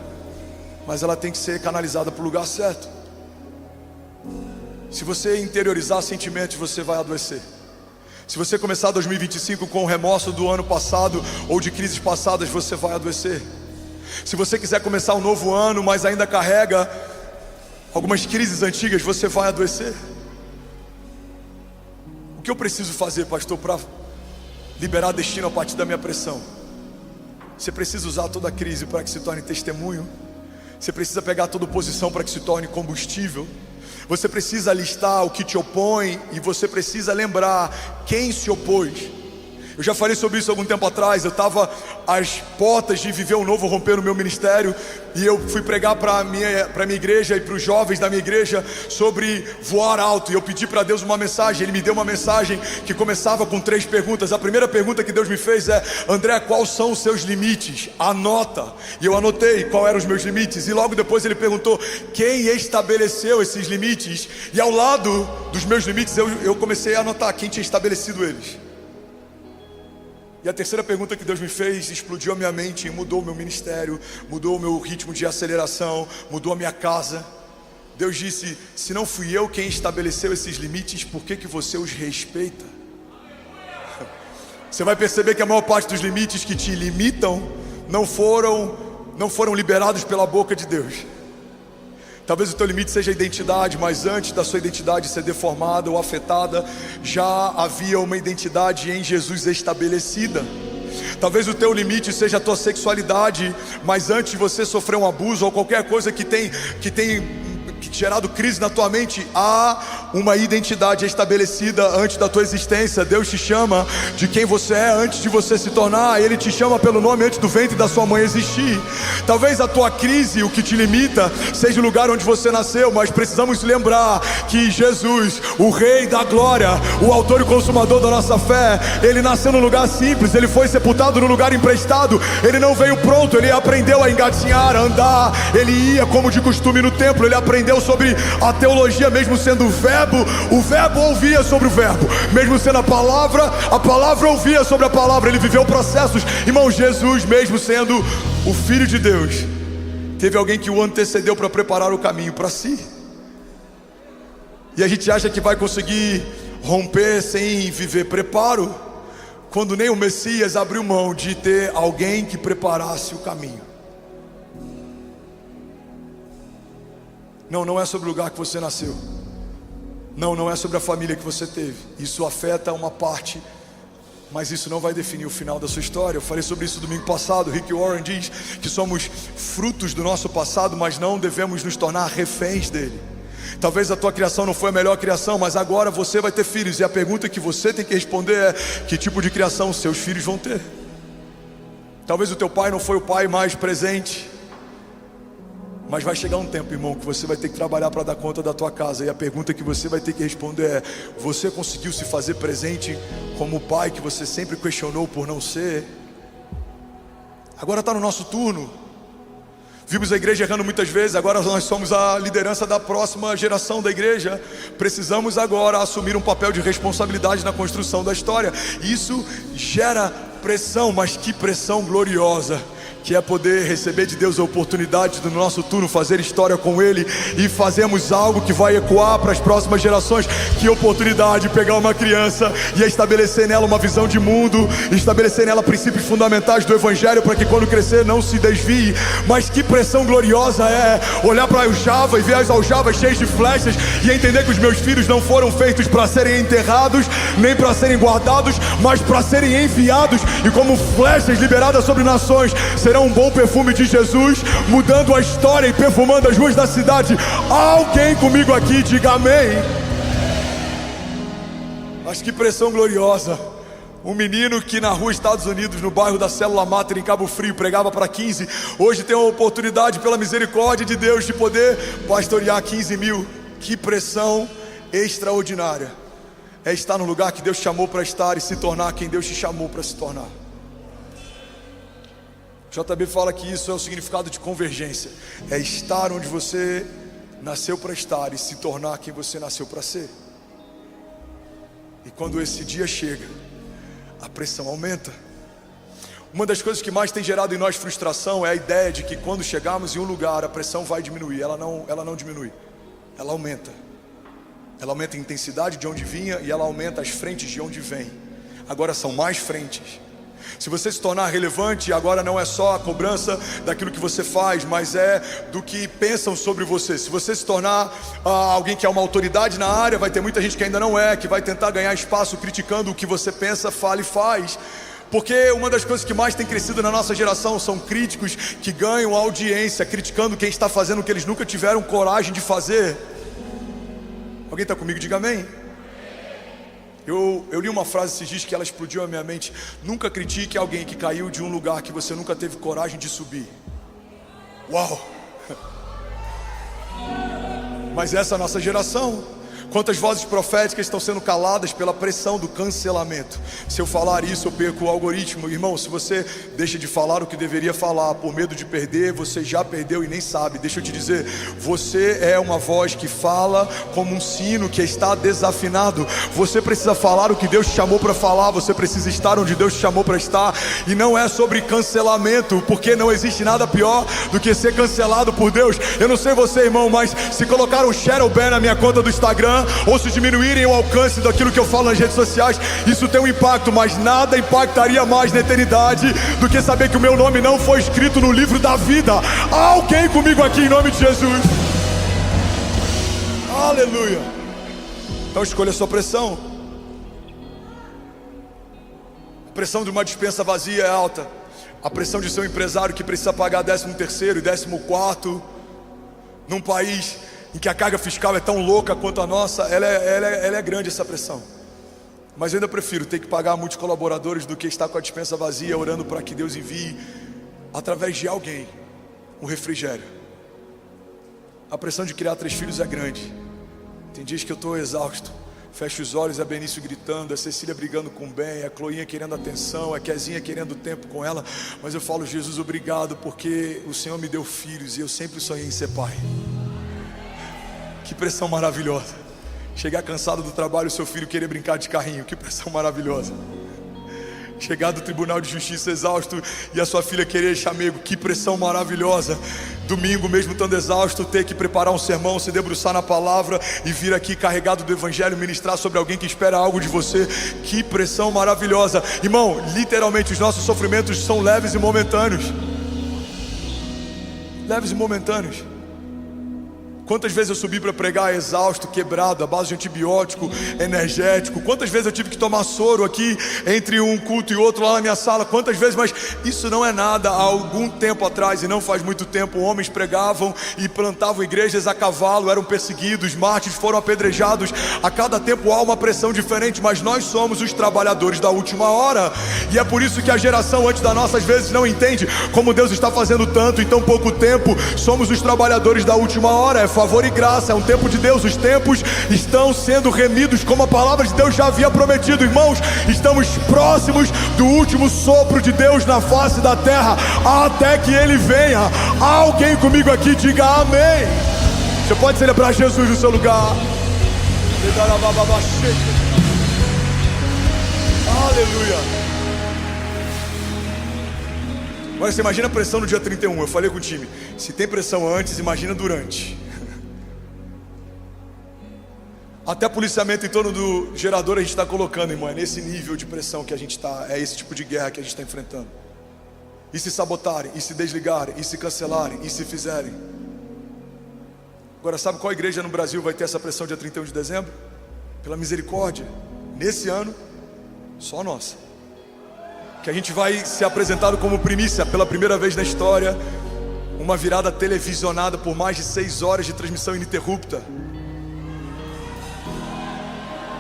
mas ela tem que ser canalizada para o lugar certo. Se você interiorizar sentimentos, você vai adoecer. Se você começar 2025 com o remorso do ano passado ou de crises passadas, você vai adoecer. Se você quiser começar um novo ano, mas ainda carrega algumas crises antigas, você vai adoecer. O que eu preciso fazer, pastor, para liberar destino a partir da minha pressão? Você precisa usar toda a crise para que se torne testemunho. Você precisa pegar toda oposição para que se torne combustível. Você precisa listar o que te opõe e você precisa lembrar quem se opôs. Eu já falei sobre isso algum tempo atrás. Eu estava às portas de viver um novo romper no meu ministério, e eu fui pregar para a minha igreja e para os jovens da minha igreja sobre voar alto. E eu pedi para Deus uma mensagem. Ele me deu uma mensagem que começava com 3 perguntas. A primeira pergunta que Deus me fez é: André, quais são os seus limites? Anota. E eu anotei quais eram os meus limites. E logo depois ele perguntou: quem estabeleceu esses limites? E ao lado dos meus limites eu comecei a anotar quem tinha estabelecido eles. E a terceira pergunta que Deus me fez explodiu a minha mente, mudou o meu ministério, mudou o meu ritmo de aceleração, mudou a minha casa. Deus disse: se não fui eu quem estabeleceu esses limites, por que você os respeita? Você vai perceber que a maior parte dos limites que te limitam não foram liberados pela boca de Deus. Talvez o teu limite seja a identidade, mas antes da sua identidade ser deformada ou afetada, já havia uma identidade em Jesus estabelecida. Talvez o teu limite seja a tua sexualidade, mas antes de você sofrer um abuso ou qualquer coisa que tem gerado crise na tua mente, há uma identidade estabelecida antes da tua existência. Deus te chama de quem você é antes de você se tornar. Ele te chama pelo nome antes do ventre da sua mãe existir. Talvez a tua crise, o que te limita, seja o lugar onde você nasceu, mas precisamos lembrar que Jesus, o Rei da Glória, o autor e consumador da nossa fé, ele nasceu num lugar simples, ele foi sepultado num lugar emprestado, ele não veio pronto, ele aprendeu a engatinhar, a andar, ele ia como de costume no templo, ele aprendeu sobre a teologia, mesmo sendo o verbo ouvia sobre o verbo, mesmo sendo a palavra ouvia sobre a palavra. Ele viveu processos, irmão. Jesus, mesmo sendo o Filho de Deus, teve alguém que o antecedeu para preparar o caminho para si. E a gente acha que vai conseguir romper sem viver preparo, quando nem o Messias abriu mão de ter alguém que preparasse o caminho. Não é sobre o lugar que você nasceu. Não é sobre a família que você teve. Isso afeta uma parte, mas isso não vai definir o final da sua história. Eu falei sobre isso domingo passado. Rick Warren diz que somos frutos do nosso passado, mas não devemos nos tornar reféns dele. Talvez a tua criação não foi a melhor criação, mas agora você vai ter filhos, e a pergunta que você tem que responder é: que tipo de criação seus filhos vão ter? Talvez o teu pai não foi o pai mais presente, mas vai chegar um tempo, irmão, que você vai ter que trabalhar para dar conta da tua casa. E a pergunta que você vai ter que responder é: você conseguiu se fazer presente como o pai que você sempre questionou por não ser? Agora está no nosso turno. Vimos a igreja errando muitas vezes, agora nós somos a liderança da próxima geração da igreja. Precisamos agora assumir um papel de responsabilidade na construção da história. Isso gera pressão, mas que pressão gloriosa, que é poder receber de Deus a oportunidade do nosso turno fazer história com Ele, e fazemos algo que vai ecoar para as próximas gerações. Que oportunidade pegar uma criança e estabelecer nela uma visão de mundo, estabelecer nela princípios fundamentais do Evangelho, para que quando crescer não se desvie. Mas que pressão gloriosa é olhar para a aljava e ver as aljavas cheias de flechas, e entender que os meus filhos não foram feitos para serem enterrados, nem para serem guardados, mas para serem enviados, e como flechas liberadas sobre nações, serão um bom perfume de Jesus, mudando a história e perfumando as ruas da cidade. Alguém comigo aqui, diga amém. Mas que pressão gloriosa. Um menino que na rua Estados Unidos, no bairro da Célula Mater em Cabo Frio, pregava para 15, hoje tem a oportunidade, pela misericórdia de Deus, de poder pastorear 15 mil. Que pressão extraordinária é estar no lugar que Deus te chamou para estar e se tornar quem Deus te chamou para se tornar. JB fala que isso é o significado de convergência. É estar onde você nasceu para estar e se tornar quem você nasceu para ser. E quando esse dia chega, a pressão aumenta. Uma das coisas que mais tem gerado em nós frustração é a ideia de que quando chegarmos em um lugar, a pressão vai diminuir. Ela não diminui, ela aumenta. Ela aumenta a intensidade de onde vinha, e ela aumenta as frentes de onde vem. Agora são mais frentes. Se você se tornar relevante, agora não é só a cobrança daquilo que você faz, mas é do que pensam sobre você. Se você se tornar alguém que é uma autoridade na área, vai ter muita gente que ainda não é, que vai tentar ganhar espaço criticando o que você pensa, fala e faz. Porque uma das coisas que mais tem crescido na nossa geração são críticos que ganham audiência, criticando quem está fazendo o que eles nunca tiveram coragem de fazer. Alguém está comigo? Diga amém. Eu li uma frase esses dias que ela explodiu a minha mente. Nunca critique alguém que caiu de um lugar que você nunca teve coragem de subir. Uau! Mas essa é a nossa geração. Quantas vozes proféticas estão sendo caladas pela pressão do cancelamento? Se eu falar isso, eu perco o algoritmo. Irmão, se você deixa de falar o que deveria falar por medo de perder, você já perdeu e nem sabe. Deixa eu te dizer, você é uma voz que fala como um sino que está desafinado. Você precisa falar o que Deus te chamou para falar. Você precisa estar onde Deus te chamou para estar. E não é sobre cancelamento, porque não existe nada pior do que ser cancelado por Deus. Eu não sei você, irmão, mas se colocar um shadow ban na minha conta do Instagram, ou se diminuírem o alcance daquilo que eu falo nas redes sociais, isso tem um impacto, mas nada impactaria mais na eternidade do que saber que o meu nome não foi escrito no livro da vida. Há alguém comigo aqui em nome de Jesus? Aleluia. Então escolha a sua pressão. A pressão de uma despensa vazia é alta. A pressão de ser um empresário que precisa pagar 13º e 14º num país em que a carga fiscal é tão louca quanto a nossa, ela é grande, essa pressão. Mas eu ainda prefiro ter que pagar muitos colaboradores do que estar com a despensa vazia, orando para que Deus envie, através de alguém, um refrigério. A pressão de criar 3 filhos é grande. Tem dias que eu estou exausto. Fecho os olhos, é Benício gritando, é Cecília brigando com o Ben, é Chloinha querendo atenção, é Kezinha querendo tempo com ela. Mas eu falo, Jesus, obrigado, porque o Senhor me deu filhos e eu sempre sonhei em ser pai. Que pressão maravilhosa. Chegar cansado do trabalho, o seu filho querer brincar de carrinho. Que pressão maravilhosa. Chegar do Tribunal de Justiça exausto e a sua filha querer chamego. Que pressão maravilhosa. Domingo, mesmo estando exausto, ter que preparar um sermão, se debruçar na palavra e vir aqui carregado do evangelho, ministrar sobre alguém que espera algo de você. Que pressão maravilhosa. Irmão, literalmente os nossos sofrimentos são leves e momentâneos. Leves e momentâneos. Quantas vezes eu subi para pregar exausto, quebrado, à base de antibiótico, energético. Quantas vezes eu tive que tomar soro aqui entre um culto e outro lá na minha sala. Quantas vezes, mas isso não é nada. Há algum tempo atrás, e não faz muito tempo, homens pregavam e plantavam igrejas a cavalo, eram perseguidos, mártires foram apedrejados. A cada tempo há uma pressão diferente, mas nós somos os trabalhadores da última hora. E é por isso que a geração antes da nossa às vezes não entende como Deus está fazendo tanto em tão pouco tempo. Somos os trabalhadores da última hora. É favor e graça, é um tempo de Deus. Os tempos estão sendo remidos como a palavra de Deus já havia prometido. Irmãos, estamos próximos do último sopro de Deus na face da terra, até que Ele venha. Há alguém comigo aqui? Diga amém. Você pode celebrar Jesus no seu lugar. Aleluia. Agora você imagina a pressão no dia 31. Eu falei com o time, se tem pressão antes, imagina durante. Até policiamento em torno do gerador a gente está colocando, irmão. É nesse nível de pressão que a gente está. É esse tipo de guerra que a gente está enfrentando. E se sabotarem, e se desligarem, e se cancelarem, e se fizerem. Agora, sabe qual igreja no Brasil vai ter essa pressão dia 31 de dezembro? Pela misericórdia, nesse ano, só nossa. Que a gente vai ser apresentado como primícia pela primeira vez na história. Uma virada televisionada por mais de 6 horas de transmissão ininterrupta.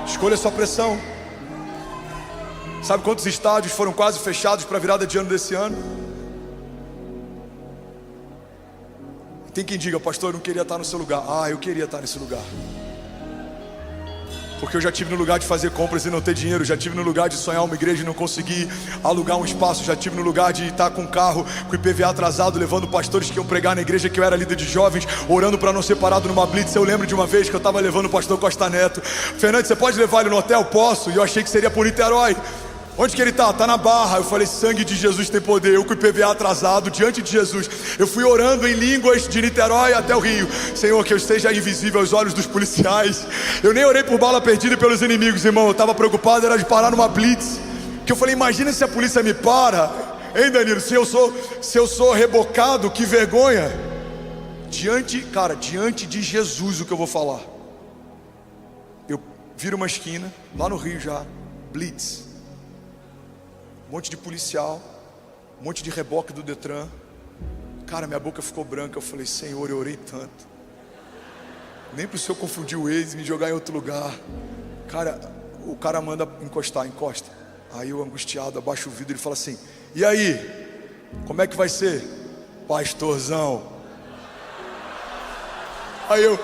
Escolha a sua pressão. Sabe quantos estádios foram quase fechados para a virada de ano desse ano? Tem quem diga, pastor, eu não queria estar no seu lugar. Ah, eu queria estar nesse lugar. Porque eu já tive no lugar de fazer compras e não ter dinheiro. Já tive no lugar de sonhar uma igreja e não conseguir alugar um espaço. Já tive no lugar de estar com um carro, com o IPVA atrasado, levando pastores que iam pregar na igreja que eu era líder de jovens, orando para não ser parado numa blitz. Eu lembro de uma vez que eu estava levando o pastor Costa Neto. Fernando, você pode levar ele no hotel? Posso. E eu achei que seria por Niterói. Onde que ele está? Está na Barra. Eu falei, sangue de Jesus tem poder. Eu com o IPVA atrasado, diante de Jesus, eu fui orando em línguas de Niterói até o Rio. Senhor, que eu esteja invisível aos olhos dos policiais. Eu nem orei por bala perdida e pelos inimigos, irmão. Eu estava preocupado, era de parar numa blitz. Que eu falei, imagina se a polícia me para. Hein, Danilo, se eu sou rebocado, que vergonha. Diante de Jesus, o que eu vou falar. Eu viro uma esquina, lá no Rio já, blitz. Um monte de policial, um monte de reboque do Detran. Cara, minha boca ficou branca. Eu falei, Senhor, eu orei tanto. Nem para o Senhor confundir o ex e me jogar em outro lugar. Cara, o cara manda encostar, encosta. Aí eu, angustiado, abaixo o vidro, ele fala assim: e aí, como é que vai ser? Pastorzão. Aí eu: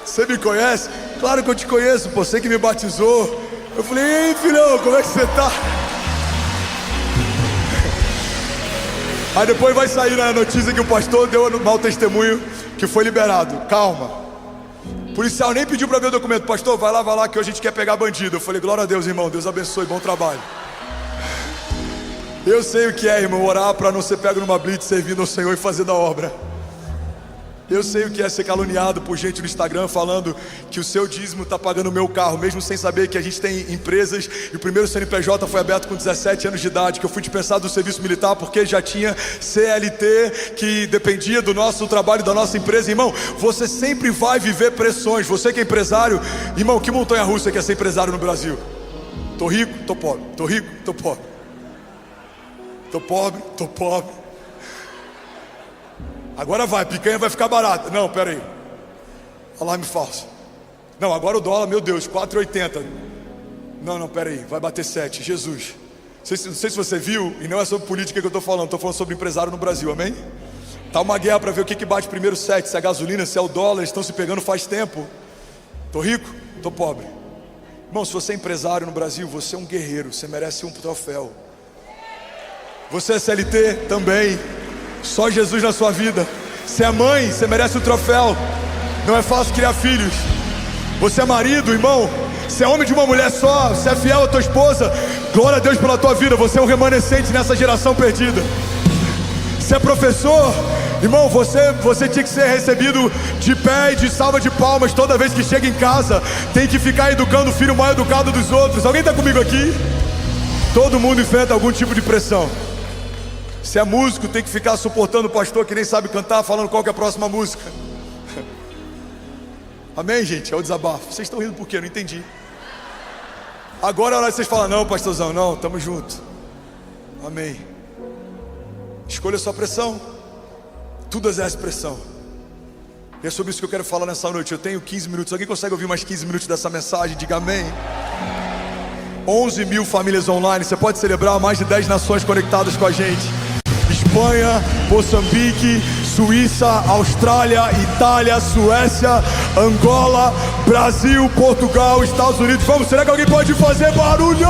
você me conhece? Claro que eu te conheço, pô, você que me batizou. Eu falei: e aí, filhão, como é que você tá? Aí depois vai sair na notícia que o pastor deu um mau testemunho, que foi liberado. Calma. O policial nem pediu para ver o documento. Pastor, vai lá que hoje a gente quer pegar bandido. Eu falei: glória a Deus, irmão, Deus abençoe, bom trabalho. Eu sei o que é, irmão, orar para não ser pego numa blitz, servindo ao Senhor e fazendo a obra. Eu sei o que é ser caluniado por gente no Instagram falando que o seu dízimo está pagando o meu carro, mesmo sem saber que a gente tem empresas e o primeiro CNPJ foi aberto com 17 anos de idade, que eu fui dispensado do serviço militar porque já tinha CLT que dependia do nosso trabalho, da nossa empresa. Irmão, você sempre vai viver pressões. Você que é empresário, irmão, que montanha-russa que é ser empresário no Brasil? Tô rico, tô pobre, tô rico, tô pobre, tô pobre, tô pobre. Agora vai, picanha vai ficar barata. Não, pera aí, alarme falso. Não, agora o dólar, meu Deus, 4,80. Não, pera aí, vai bater 7, Jesus. Não sei se você viu, e não é sobre política que eu estou falando sobre empresário no Brasil, amém? Tá uma guerra para ver o que bate primeiro 7, se é a gasolina, se é o dólar, eles estão se pegando faz tempo. Tô rico, tô pobre. Irmão, se você é empresário no Brasil, você é um guerreiro, você merece um troféu. Você é CLT também, só Jesus na sua vida. Você é mãe, você merece um troféu. Não é fácil criar filhos. Você é marido, irmão, você é homem de uma mulher só, você é fiel à tua esposa, glória a Deus pela tua vida, você é um remanescente nessa geração perdida. Você é professor, irmão, você tinha que ser recebido de pé e de salva de palmas toda vez que chega em casa. Tem que ficar educando o filho mais educado dos outros. Alguém está comigo aqui? Todo mundo enfrenta algum tipo de pressão. Se é músico, tem que ficar suportando o pastor que nem sabe cantar, falando qual que é a próxima música. Amém, gente? É o desabafo. Vocês estão rindo por quê? Eu não entendi. Agora é a hora que vocês falam: não, pastorzão, não, tamo junto. Amém. Escolha a sua pressão. Tudo exerce pressão. E é sobre isso que eu quero falar nessa noite. Eu tenho 15 minutos. Alguém consegue ouvir mais 15 minutos dessa mensagem? Diga amém. 11 mil famílias online. Você pode celebrar mais de 10 nações conectadas com a gente. Espanha, Moçambique, Suíça, Austrália, Itália, Suécia, Angola, Brasil, Portugal, Estados Unidos. Vamos, será que alguém pode fazer barulho?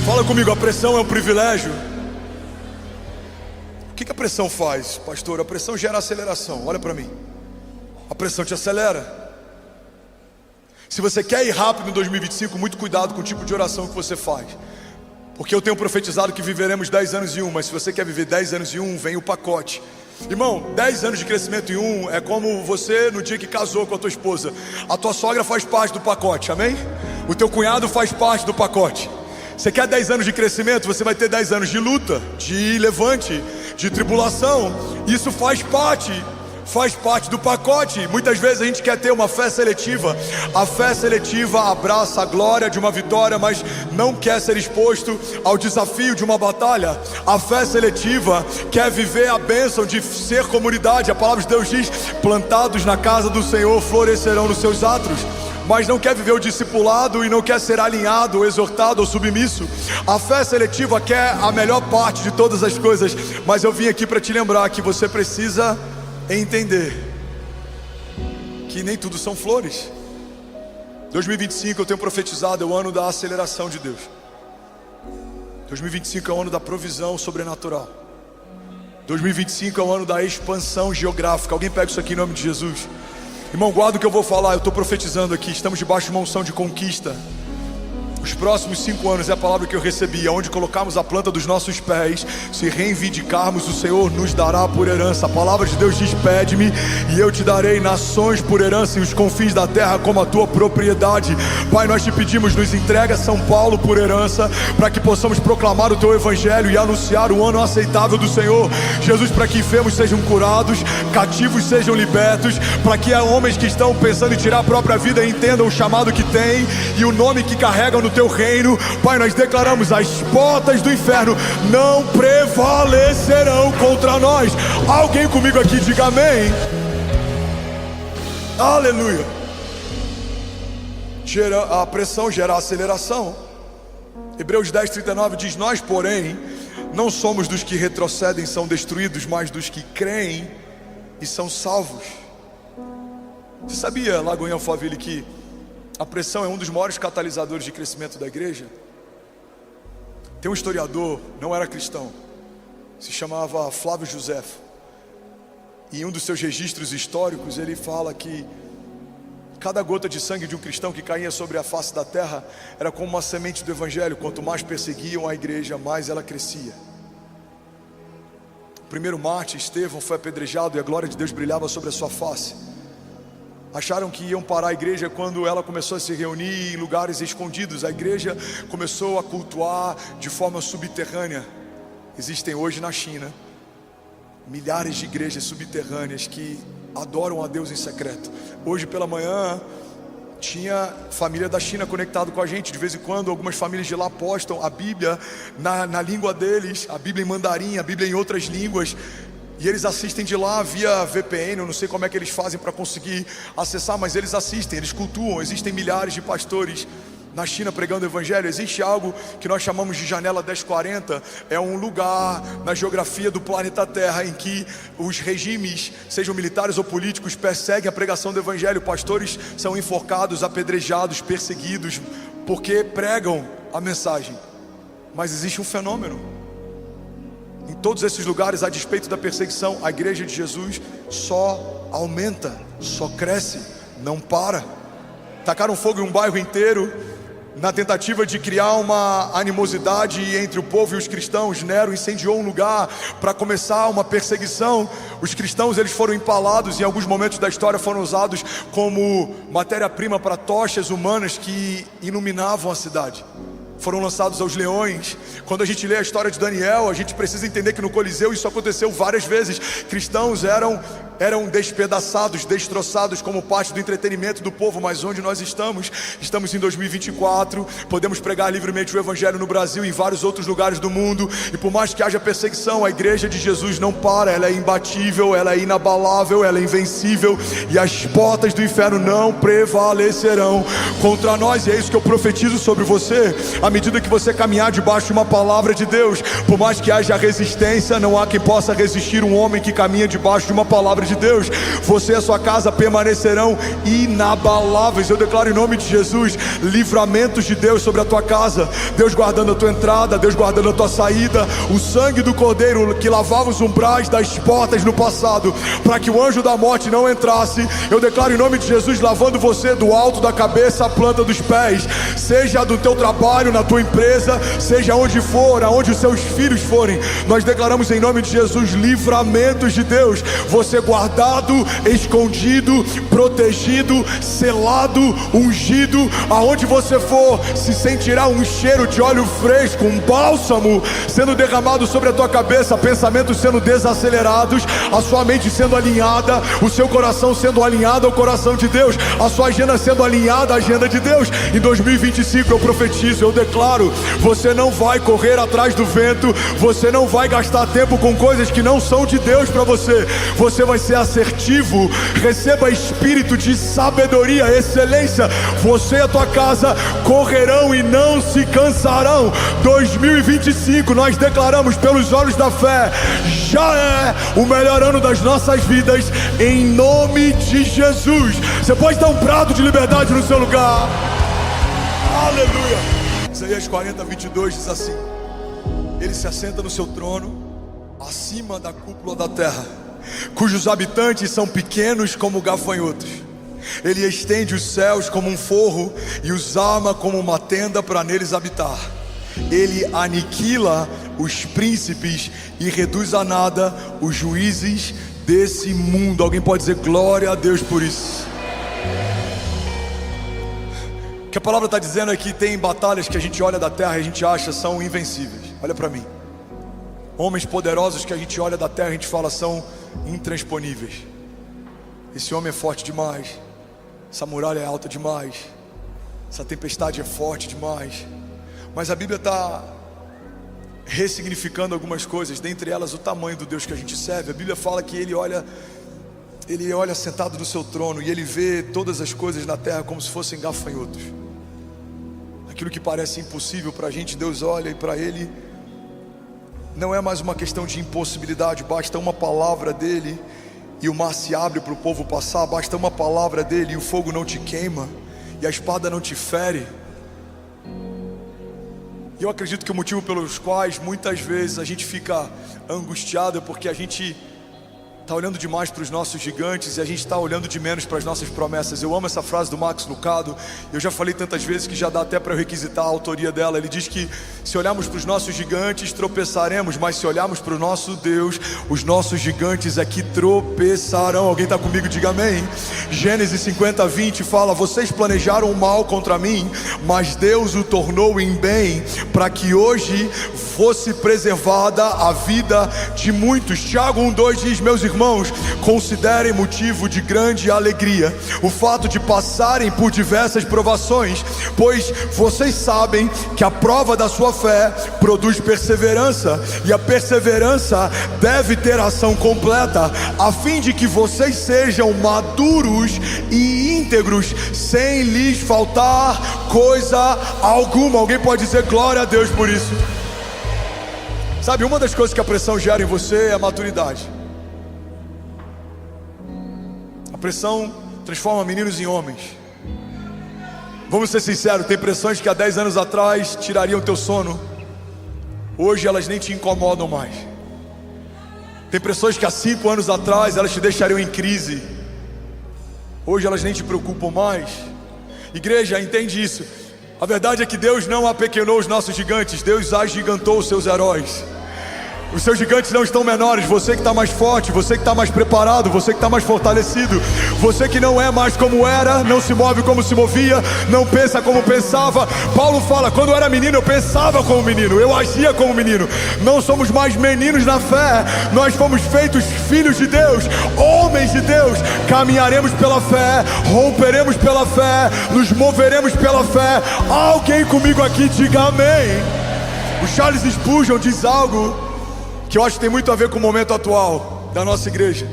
Fala comigo, a pressão é um privilégio. O que a pressão faz, pastor? A pressão gera aceleração. Olha para mim. A pressão te acelera. Se você quer ir rápido em 2025, muito cuidado com o tipo de oração que você faz. Porque eu tenho profetizado que viveremos 10 anos em um. Mas se você quer viver 10 anos em um, vem o pacote. Irmão, 10 anos de crescimento em um é como você no dia que casou com a tua esposa. A tua sogra faz parte do pacote, amém? O teu cunhado faz parte do pacote. Você quer 10 anos de crescimento, você vai ter 10 anos de luta, de levante, de tribulação. Isso faz parte do pacote. Muitas vezes a gente quer ter uma fé seletiva. A fé seletiva abraça a glória de uma vitória, mas não quer ser exposto ao desafio de uma batalha. A fé seletiva quer viver a bênção de ser comunidade. A palavra de Deus diz: plantados na casa do Senhor florescerão nos seus átrios. Mas não quer viver o discipulado e não quer ser alinhado, ou exortado ou submisso. A fé seletiva quer a melhor parte de todas as coisas. Mas eu vim aqui para te lembrar que você precisa entender que nem tudo são flores. 2025 eu tenho profetizado, é o ano da aceleração de Deus. 2025 é o ano da provisão sobrenatural. 2025 é o ano da expansão geográfica. Alguém pega isso aqui em nome de Jesus. Irmão, guarda o que eu vou falar. Eu estou profetizando aqui, estamos debaixo de uma unção de conquista. Os próximos 5 anos é a palavra que eu recebi: aonde colocarmos a planta dos nossos pés, se reivindicarmos, o Senhor nos dará por herança. A palavra de Deus diz: pede-me e eu te darei nações por herança e os confins da terra como a tua propriedade. Pai, nós te pedimos, nos entrega São Paulo por herança, para que possamos proclamar o teu evangelho e anunciar o ano aceitável do Senhor. Jesus, para que enfermos sejam curados, cativos sejam libertos, para que homens que estão pensando em tirar a própria vida entendam o chamado que têm e o nome que carregam no teu reino. Pai, nós declaramos: as portas do inferno não prevalecerão contra nós. Alguém comigo aqui diga amém. Aleluia. A pressão gera aceleração. Hebreus 10:39 diz: nós, porém, não somos dos que retrocedem e são destruídos, mas dos que creem e são salvos. Você sabia, Lagoinha Alphaville, que a pressão é um dos maiores catalisadores de crescimento da igreja? Tem um historiador, não era cristão, se chamava Flávio Josefo, e em um dos seus registros históricos ele fala que cada gota de sangue de um cristão que caía sobre a face da terra era como uma semente do evangelho. Quanto mais perseguiam a igreja, mais ela crescia. O primeiro mártir, Estevão, foi apedrejado e a glória de Deus brilhava sobre a sua face. Acharam que iam parar a igreja quando ela começou a se reunir em lugares escondidos. A igreja começou a cultuar de forma subterrânea. Existem hoje na China milhares de igrejas subterrâneas que adoram a Deus em secreto. Hoje pela manhã tinha família da China conectado com a gente. De vez em quando algumas famílias de lá postam a Bíblia na língua deles, a Bíblia em mandarim, a Bíblia em outras línguas, e eles assistem de lá via VPN. Eu não sei como é que eles fazem para conseguir acessar, mas eles assistem, eles cultuam. Existem milhares de pastores na China pregando o evangelho. Existe algo que nós chamamos de janela 1040. É um lugar na geografia do planeta Terra em que os regimes, sejam militares ou políticos, perseguem a pregação do evangelho. Pastores são enforcados, apedrejados, perseguidos porque pregam a mensagem. Mas existe um fenômeno em todos esses lugares. A despeito da perseguição, a igreja de Jesus só aumenta, só cresce, não para. Tacaram fogo em um bairro inteiro na tentativa de criar uma animosidade entre o povo e os cristãos. Nero incendiou um lugar para começar uma perseguição. Os cristãos, eles foram empalados, em alguns momentos da história foram usados como matéria-prima para tochas humanas que iluminavam a cidade. Foram lançados aos leões. Quando a gente lê a história de Daniel, a gente precisa entender que no Coliseu isso aconteceu várias vezes. Cristãos eram despedaçados, destroçados como parte do entretenimento do povo. Mas onde nós estamos? Estamos em 2024, podemos pregar livremente o evangelho no Brasil e em vários outros lugares do mundo. E por mais que haja perseguição, a igreja de Jesus não para. Ela é imbatível, ela é inabalável, ela é invencível, e as portas do inferno não prevalecerão contra nós. E é isso que eu profetizo sobre você. À medida que você caminhar debaixo de uma palavra de Deus, por mais que haja resistência, não há quem possa resistir um homem que caminha debaixo de uma palavra de Deus. Você e a sua casa permanecerão inabaláveis. Eu declaro em nome de Jesus livramentos de Deus sobre a tua casa. Deus guardando a tua entrada, Deus guardando a tua saída. O sangue do Cordeiro que lavava os umbrais das portas no passado, para que o anjo da morte não entrasse. Eu declaro em nome de Jesus lavando você do alto da cabeça à planta dos pés. Seja do teu trabalho, na tua empresa, seja onde for, aonde os seus filhos forem, nós declaramos em nome de Jesus livramentos de Deus. Você guardado, escondido, protegido, selado, ungido. Aonde você for, se sentirá um cheiro de óleo fresco, um bálsamo sendo derramado sobre a tua cabeça, pensamentos sendo desacelerados, a sua mente sendo alinhada, o seu coração sendo alinhado ao coração de Deus, a sua agenda sendo alinhada à agenda de Deus. Em 2025 eu profetizo, eu declaro: você não vai correr atrás do vento, você não vai gastar tempo com coisas que não são de Deus para você. Você vai ser assertivo. Receba espírito de sabedoria, excelência. Você e a tua casa correrão e não se cansarão. 2025 nós declaramos pelos olhos da fé, já é o melhor ano das nossas vidas, em nome de Jesus. Você pode dar um brado de liberdade no seu lugar. Aleluia. Isaías 40:22 diz assim: ele se assenta no seu trono, acima da cúpula da terra, cujos habitantes são pequenos como gafanhotos. Ele estende os céus como um forro e os arma como uma tenda para neles habitar. Ele aniquila os príncipes e reduz a nada os juízes desse mundo. Alguém pode dizer glória a Deus por isso? O que a palavra está dizendo é que tem batalhas que a gente olha da terra e a gente acha são invencíveis. Olha para mim. Homens poderosos que a gente olha da terra e a gente fala são intransponíveis. Esse homem é forte demais, essa muralha é alta demais, essa tempestade é forte demais. Mas a Bíblia está ressignificando algumas coisas, dentre elas o tamanho do Deus que a gente serve. A Bíblia fala que Ele olha sentado no seu trono e Ele vê todas as coisas na terra como se fossem gafanhotos. aquilo que parece impossível para a gente, Deus olha e para Ele não é mais uma questão de impossibilidade. Basta uma palavra dEle e o mar se abre para o povo passar. Basta uma palavra dEle e o fogo não te queima e a espada não te fere. E eu acredito que o motivo pelos quais muitas vezes a gente fica angustiado é porque a gente está olhando demais para os nossos gigantes e a gente está olhando de menos para as nossas promessas. Eu amo essa frase do Max Lucado. Eu já falei tantas vezes que já dá até para eu requisitar a autoria dela. Ele diz que se olharmos para os nossos gigantes tropeçaremos, mas se olharmos para o nosso Deus, os nossos gigantes é que tropeçarão. Alguém está comigo? Diga amém. Gênesis 50:20 fala: vocês planejaram o mal contra mim, mas Deus o tornou em bem, para que hoje fosse preservada a vida de muitos. Tiago 1:2 diz: meus irmãos, considerem motivo de grande alegria o fato de passarem por diversas provações, pois vocês sabem que a prova da sua fé produz perseverança, e a perseverança deve ter ação completa, a fim de que vocês sejam maduros e íntegros, sem lhes faltar coisa alguma. Alguém pode dizer glória a Deus por isso? Sabe, uma das coisas que a pressão gera em você é a maturidade. A pressão transforma meninos em homens. Vamos ser sinceros, tem pressões que há 10 anos atrás tirariam teu sono, hoje elas nem te incomodam mais. Tem pressões que há 5 anos atrás elas te deixariam em crise, hoje elas nem te preocupam mais. Igreja, entende isso. A verdade é que Deus não apequenou os nossos gigantes, Deus agigantou os seus heróis. Os seus gigantes não estão menores. Você que está mais forte, você que está mais preparado, você que está mais fortalecido, você que não é mais como era, não se move como se movia, não pensa como pensava. Paulo fala: quando eu era menino eu pensava como menino, eu agia como menino. Não somos mais meninos na fé, nós fomos feitos filhos de Deus, homens de Deus. Caminharemos pela fé, romperemos pela fé, nos moveremos pela fé. Alguém comigo aqui diga amém. O Charles Spurgeon diz algo que eu acho que tem muito a ver com o momento atual da nossa igreja.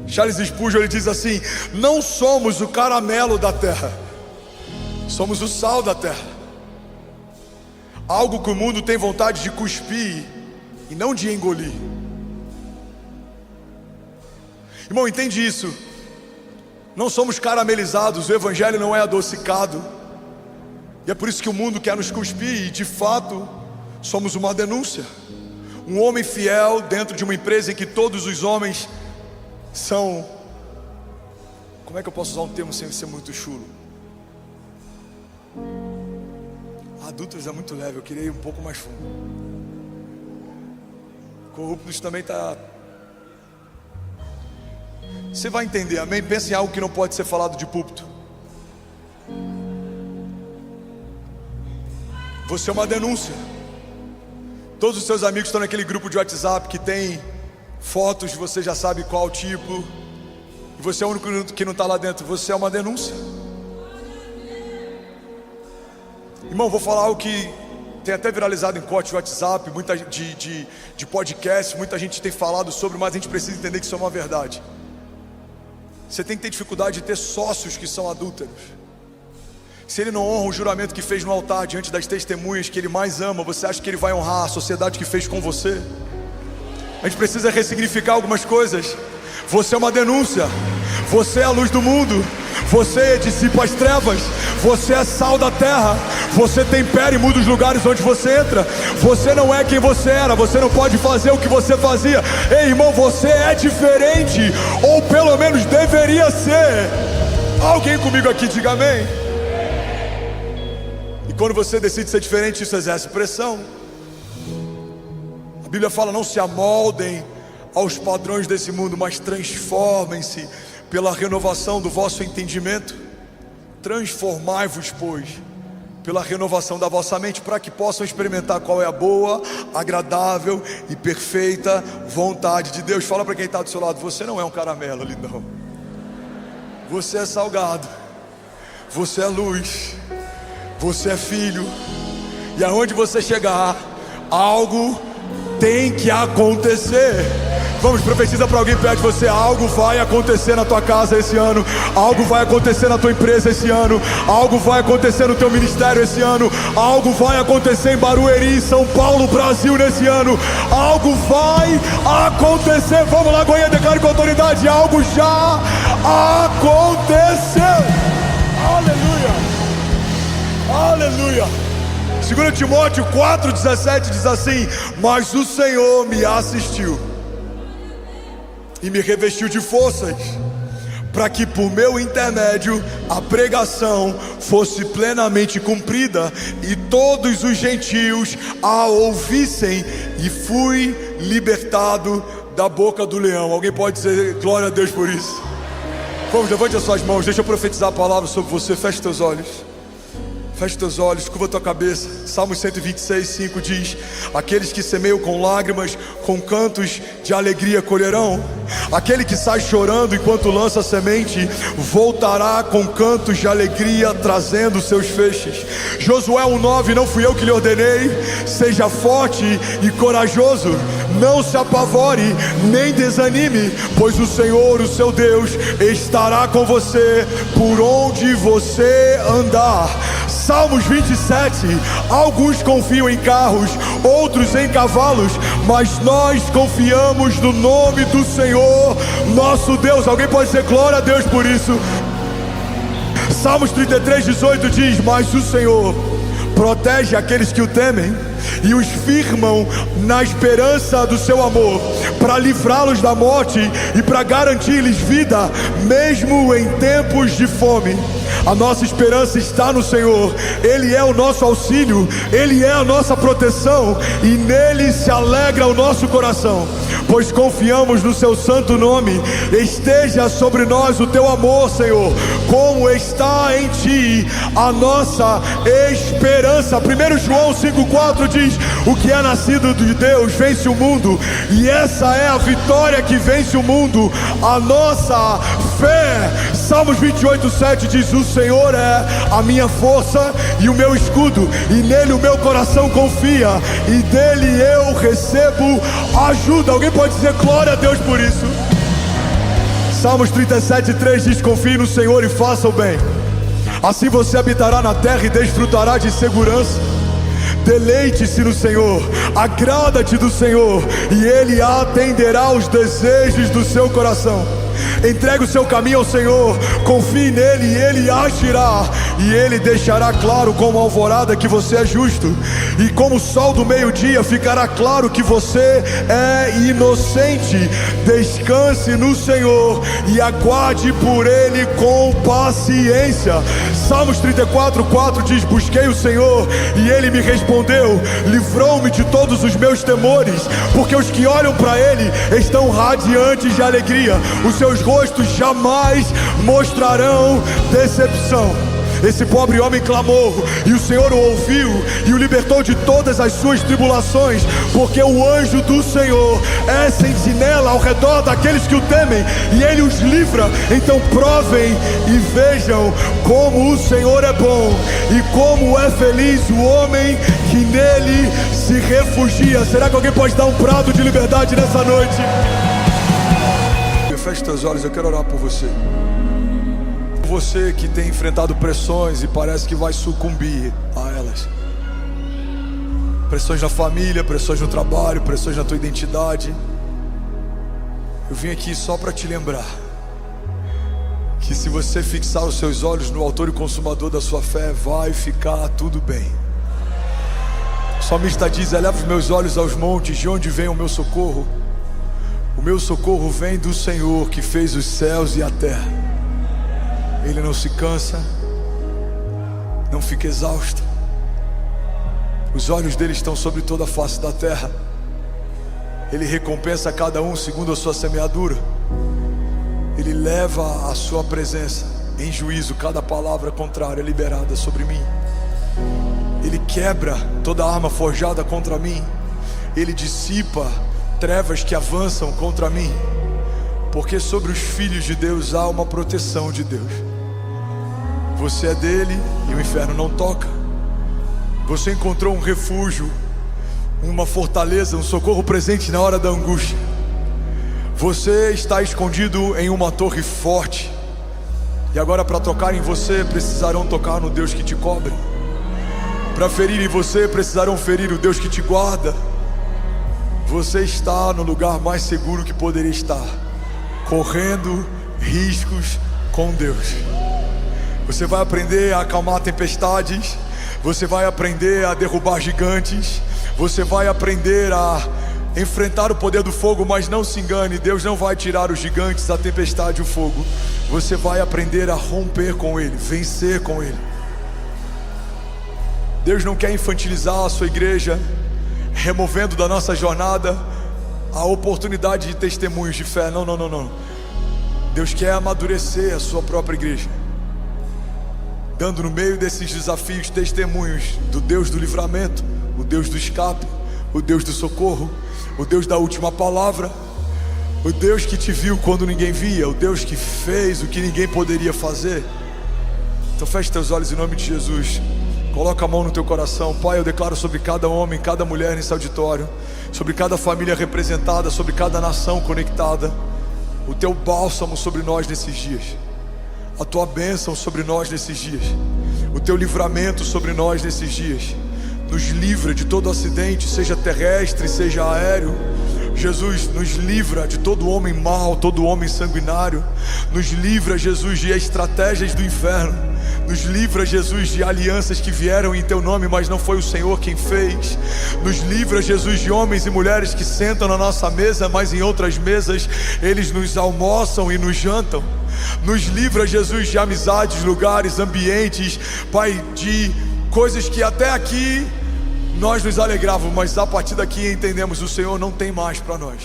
Charles Spurgeon, ele diz assim: não somos o caramelo da terra, somos o sal da terra. Algo que o mundo tem vontade de cuspir e não de engolir. Irmão, entende isso? Não somos caramelizados, o evangelho não é adocicado. E é por isso que o mundo quer nos cuspir, e de fato somos uma denúncia. Um homem fiel dentro de uma empresa em que todos os homens são... Como é que eu posso usar um termo sem ser muito chulo? Adultos é muito leve, eu queria ir um pouco mais fundo. Corruptos também está... Você vai entender, amém? Pensa em algo que não pode ser falado de púlpito. Você é uma denúncia. Todos os seus amigos estão naquele grupo de WhatsApp que tem fotos, você já sabe qual tipo, e você é o único que não está lá dentro. Você é uma denúncia. Irmão, vou falar algo que tem até viralizado em corte de WhatsApp, de podcast, muita gente tem falado sobre, mas a gente precisa entender que isso é uma verdade. Você tem que ter dificuldade de ter sócios que são adúlteros. Se ele não honra o juramento que fez no altar diante das testemunhas que ele mais ama, você acha que ele vai honrar a sociedade que fez com você? A gente precisa ressignificar algumas coisas. Você é uma denúncia, você é a luz do mundo, você dissipa as trevas, você é sal da terra, você tempera e muda os lugares onde você entra. Você não é quem você era, você não pode fazer o que você fazia. Ei, irmão, você é diferente, ou pelo menos deveria ser. Alguém comigo aqui diga amém. E quando você decide ser diferente, isso exerce pressão. A Bíblia fala: não se amoldem aos padrões desse mundo, mas transformem-se pela renovação do vosso entendimento. Transformai-vos, pois, pela renovação da vossa mente, para que possam experimentar qual é a boa, agradável e perfeita vontade de Deus. Fala para quem está do seu lado: você não é um caramelo, lindão. Você é salgado, você é luz, você é filho. E aonde você chegar, algo tem que acontecer. Vamos, profetiza para alguém perto de você. Algo vai acontecer na tua casa esse ano. Algo vai acontecer na tua empresa esse ano. Algo vai acontecer no teu ministério esse ano. Algo vai acontecer em Barueri, São Paulo, Brasil nesse ano. Algo vai acontecer. Vamos lá, Goiânia, declare com autoridade. Algo já aconteceu. Aleluia. Aleluia. 2 Timóteo 4,17 diz assim: mas o Senhor me assistiu e me revestiu de forças, para que por meu intermédio a pregação fosse plenamente cumprida e todos os gentios a ouvissem, e fui libertado da boca do leão. Alguém pode dizer glória a Deus por isso? Vamos, levante as suas mãos, deixa eu profetizar a palavra sobre você. Feche teus olhos. Feche teus olhos, curva tua cabeça. Salmo 126, 5 diz: aqueles que semeiam com lágrimas, com cantos de alegria colherão. Aquele que sai chorando enquanto lança a semente, voltará com cantos de alegria, trazendo seus feixes. Josué 1,9: não fui eu que lhe ordenei, seja forte e corajoso, não se apavore, nem desanime, pois o Senhor, o seu Deus, estará com você por onde você andar. Salmos 27: alguns confiam em carros, outros em cavalos, mas nós confiamos no nome do Senhor, nosso Deus. Alguém pode dizer glória a Deus por isso? Salmos 33:18 diz: mas o Senhor protege aqueles que o temem e os firmam na esperança do seu amor, para livrá-los da morte e para garantir-lhes vida, mesmo em tempos de fome. A nossa esperança está no Senhor. Ele é o nosso auxílio, Ele é a nossa proteção, e nele se alegra o nosso coração, pois confiamos no seu santo nome. Esteja sobre nós o teu amor, Senhor, como está em ti a nossa esperança. 1 João 5,4 diz: o que é nascido de Deus vence o mundo, e essa é a vitória que vence o mundo, a nossa fé. Salmos 28,7 diz: o Senhor é a minha força e o meu escudo, e nele o meu coração confia, e dele eu recebo ajuda. Alguém pode dizer glória a Deus por isso? Salmos 37,3 diz: confie no Senhor e faça o bem, assim você habitará na terra e desfrutará de segurança. Deleite-se no Senhor, agrada-te do Senhor, e Ele atenderá aos desejos do seu coração. Entregue o seu caminho ao Senhor, confie nele e Ele agirá, e Ele deixará claro como a alvorada que você é justo, e como o sol do meio-dia ficará claro que você é inocente. Descanse no Senhor e aguarde por Ele com paciência. Salmos 34,4 diz: busquei o Senhor e Ele me respondeu, livrou-me de todos os meus temores, porque os que olham para Ele estão radiantes de alegria, os seus rostos jamais mostrarão decepção. Esse pobre homem clamou, e o Senhor o ouviu e o libertou de todas as suas tribulações, porque o anjo do Senhor é sentinela ao redor daqueles que o temem, e Ele os livra. Então provem e vejam como o Senhor é bom, e como é feliz o homem que nele se refugia. Será que alguém pode dar um prato de liberdade nessa noite? Feche teus olhos, eu quero orar por você. Você que tem enfrentado pressões e parece que vai sucumbir a elas. Pressões na família, pressões no trabalho, pressões na tua identidade. Eu vim aqui só para te lembrar que se você fixar os seus olhos no autor e consumador da sua fé, vai ficar tudo bem. O salmista diz: eleva os meus olhos aos montes, de onde vem o meu socorro? O meu socorro vem do Senhor, que fez os céus e a terra. Ele não se cansa, não fica exausto. Os olhos dele estão sobre toda a face da terra. Ele recompensa cada um segundo a sua semeadura. Ele leva a sua presença em juízo cada palavra contrária liberada sobre mim. Ele quebra toda arma forjada contra mim. Ele dissipa trevas que avançam contra mim, porque sobre os filhos de Deus há uma proteção de Deus. Você é dele e o inferno não toca. Você encontrou um refúgio, uma fortaleza, um socorro presente na hora da angústia. Você está escondido em uma torre forte, e agora para tocar em você precisarão tocar no Deus que te cobre. Para ferir em você precisarão ferir o Deus que te guarda. Você está no lugar mais seguro que poderia estar, correndo riscos com Deus. Você vai aprender a acalmar tempestades, você vai aprender a derrubar gigantes, você vai aprender a enfrentar o poder do fogo, mas não se engane, Deus não vai tirar os gigantes, a tempestade e o fogo. Você vai aprender a romper com ele, vencer com ele. Deus não quer infantilizar a sua igreja, removendo da nossa jornada a oportunidade de testemunhos de fé. Não, não, não, não. Deus quer amadurecer a sua própria igreja, dando no meio desses desafios testemunhos do Deus do livramento, o Deus do escape, o Deus do socorro, o Deus da última palavra, o Deus que te viu quando ninguém via, o Deus que fez o que ninguém poderia fazer. Então feche teus olhos em nome de Jesus. Coloca a mão no teu coração. Pai, eu declaro sobre cada homem, cada mulher nesse auditório, sobre cada família representada, sobre cada nação conectada, o teu bálsamo sobre nós nesses dias, a tua bênção sobre nós nesses dias, o teu livramento sobre nós nesses dias. Nos livra de todo acidente, seja terrestre, seja aéreo. Jesus, nos livra de todo homem mau, todo homem sanguinário. Nos livra, Jesus, de estratégias do inferno. Nos livra, Jesus, de alianças que vieram em teu nome, mas não foi o Senhor quem fez. Nos livra, Jesus, de homens e mulheres que sentam na nossa mesa, mas em outras mesas eles nos almoçam e nos jantam. Nos livra, Jesus, de amizades, lugares, ambientes, Pai, de coisas que até aqui nós nos alegrávamos, mas a partir daqui entendemos: o Senhor não tem mais para nós.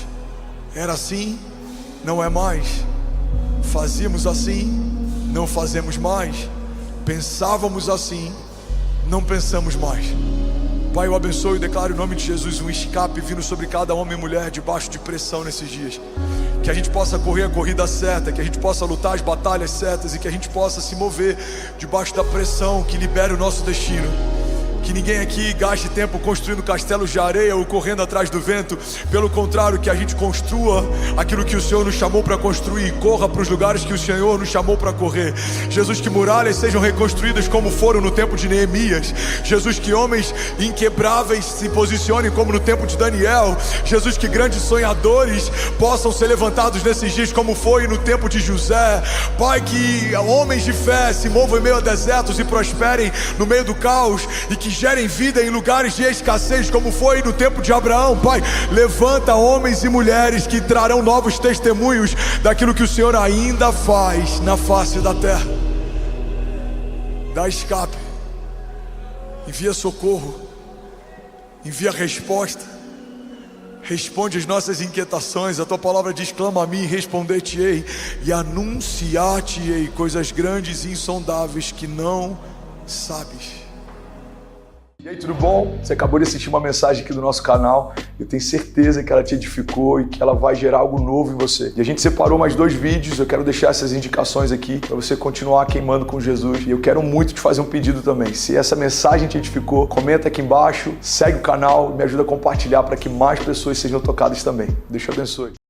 Era assim, não é mais. Fazíamos assim, não fazemos mais. Pensávamos assim, não pensamos mais. Pai, eu abençoo e declaro em nome de Jesus um escape vindo sobre cada homem e mulher debaixo de pressão nesses dias. Que a gente possa correr a corrida certa, que a gente possa lutar as batalhas certas e que a gente possa se mover debaixo da pressão que libera o nosso destino. Que ninguém aqui gaste tempo construindo castelos de areia ou correndo atrás do vento. Pelo contrário, que a gente construa aquilo que o Senhor nos chamou para construir, corra para os lugares que o Senhor nos chamou para correr. Jesus, que muralhas sejam reconstruídas como foram no tempo de Neemias. Jesus, que homens inquebráveis se posicionem como no tempo de Daniel. Jesus, que grandes sonhadores possam ser levantados nesses dias como foi no tempo de José. Pai, que homens de fé se movam em meio a desertos e prosperem no meio do caos, e que gerem vida em lugares de escassez como foi no tempo de Abraão. Pai, levanta homens e mulheres que trarão novos testemunhos daquilo que o Senhor ainda faz na face da terra. Dá escape, envia socorro, envia resposta, responde as nossas inquietações. A tua palavra diz: clama a mim e responder-te-ei, e anunciar-te-ei coisas grandes e insondáveis que não sabes. E aí, tudo bom? Você acabou de assistir uma mensagem aqui do nosso canal. Eu tenho certeza que ela te edificou e que ela vai gerar algo novo em você. E a gente separou mais 2 vídeos. Eu quero deixar essas indicações aqui para você continuar queimando com Jesus. E eu quero muito te fazer um pedido também. Se essa mensagem te edificou, comenta aqui embaixo, segue o canal, me ajuda a compartilhar para que mais pessoas sejam tocadas também. Deus te abençoe.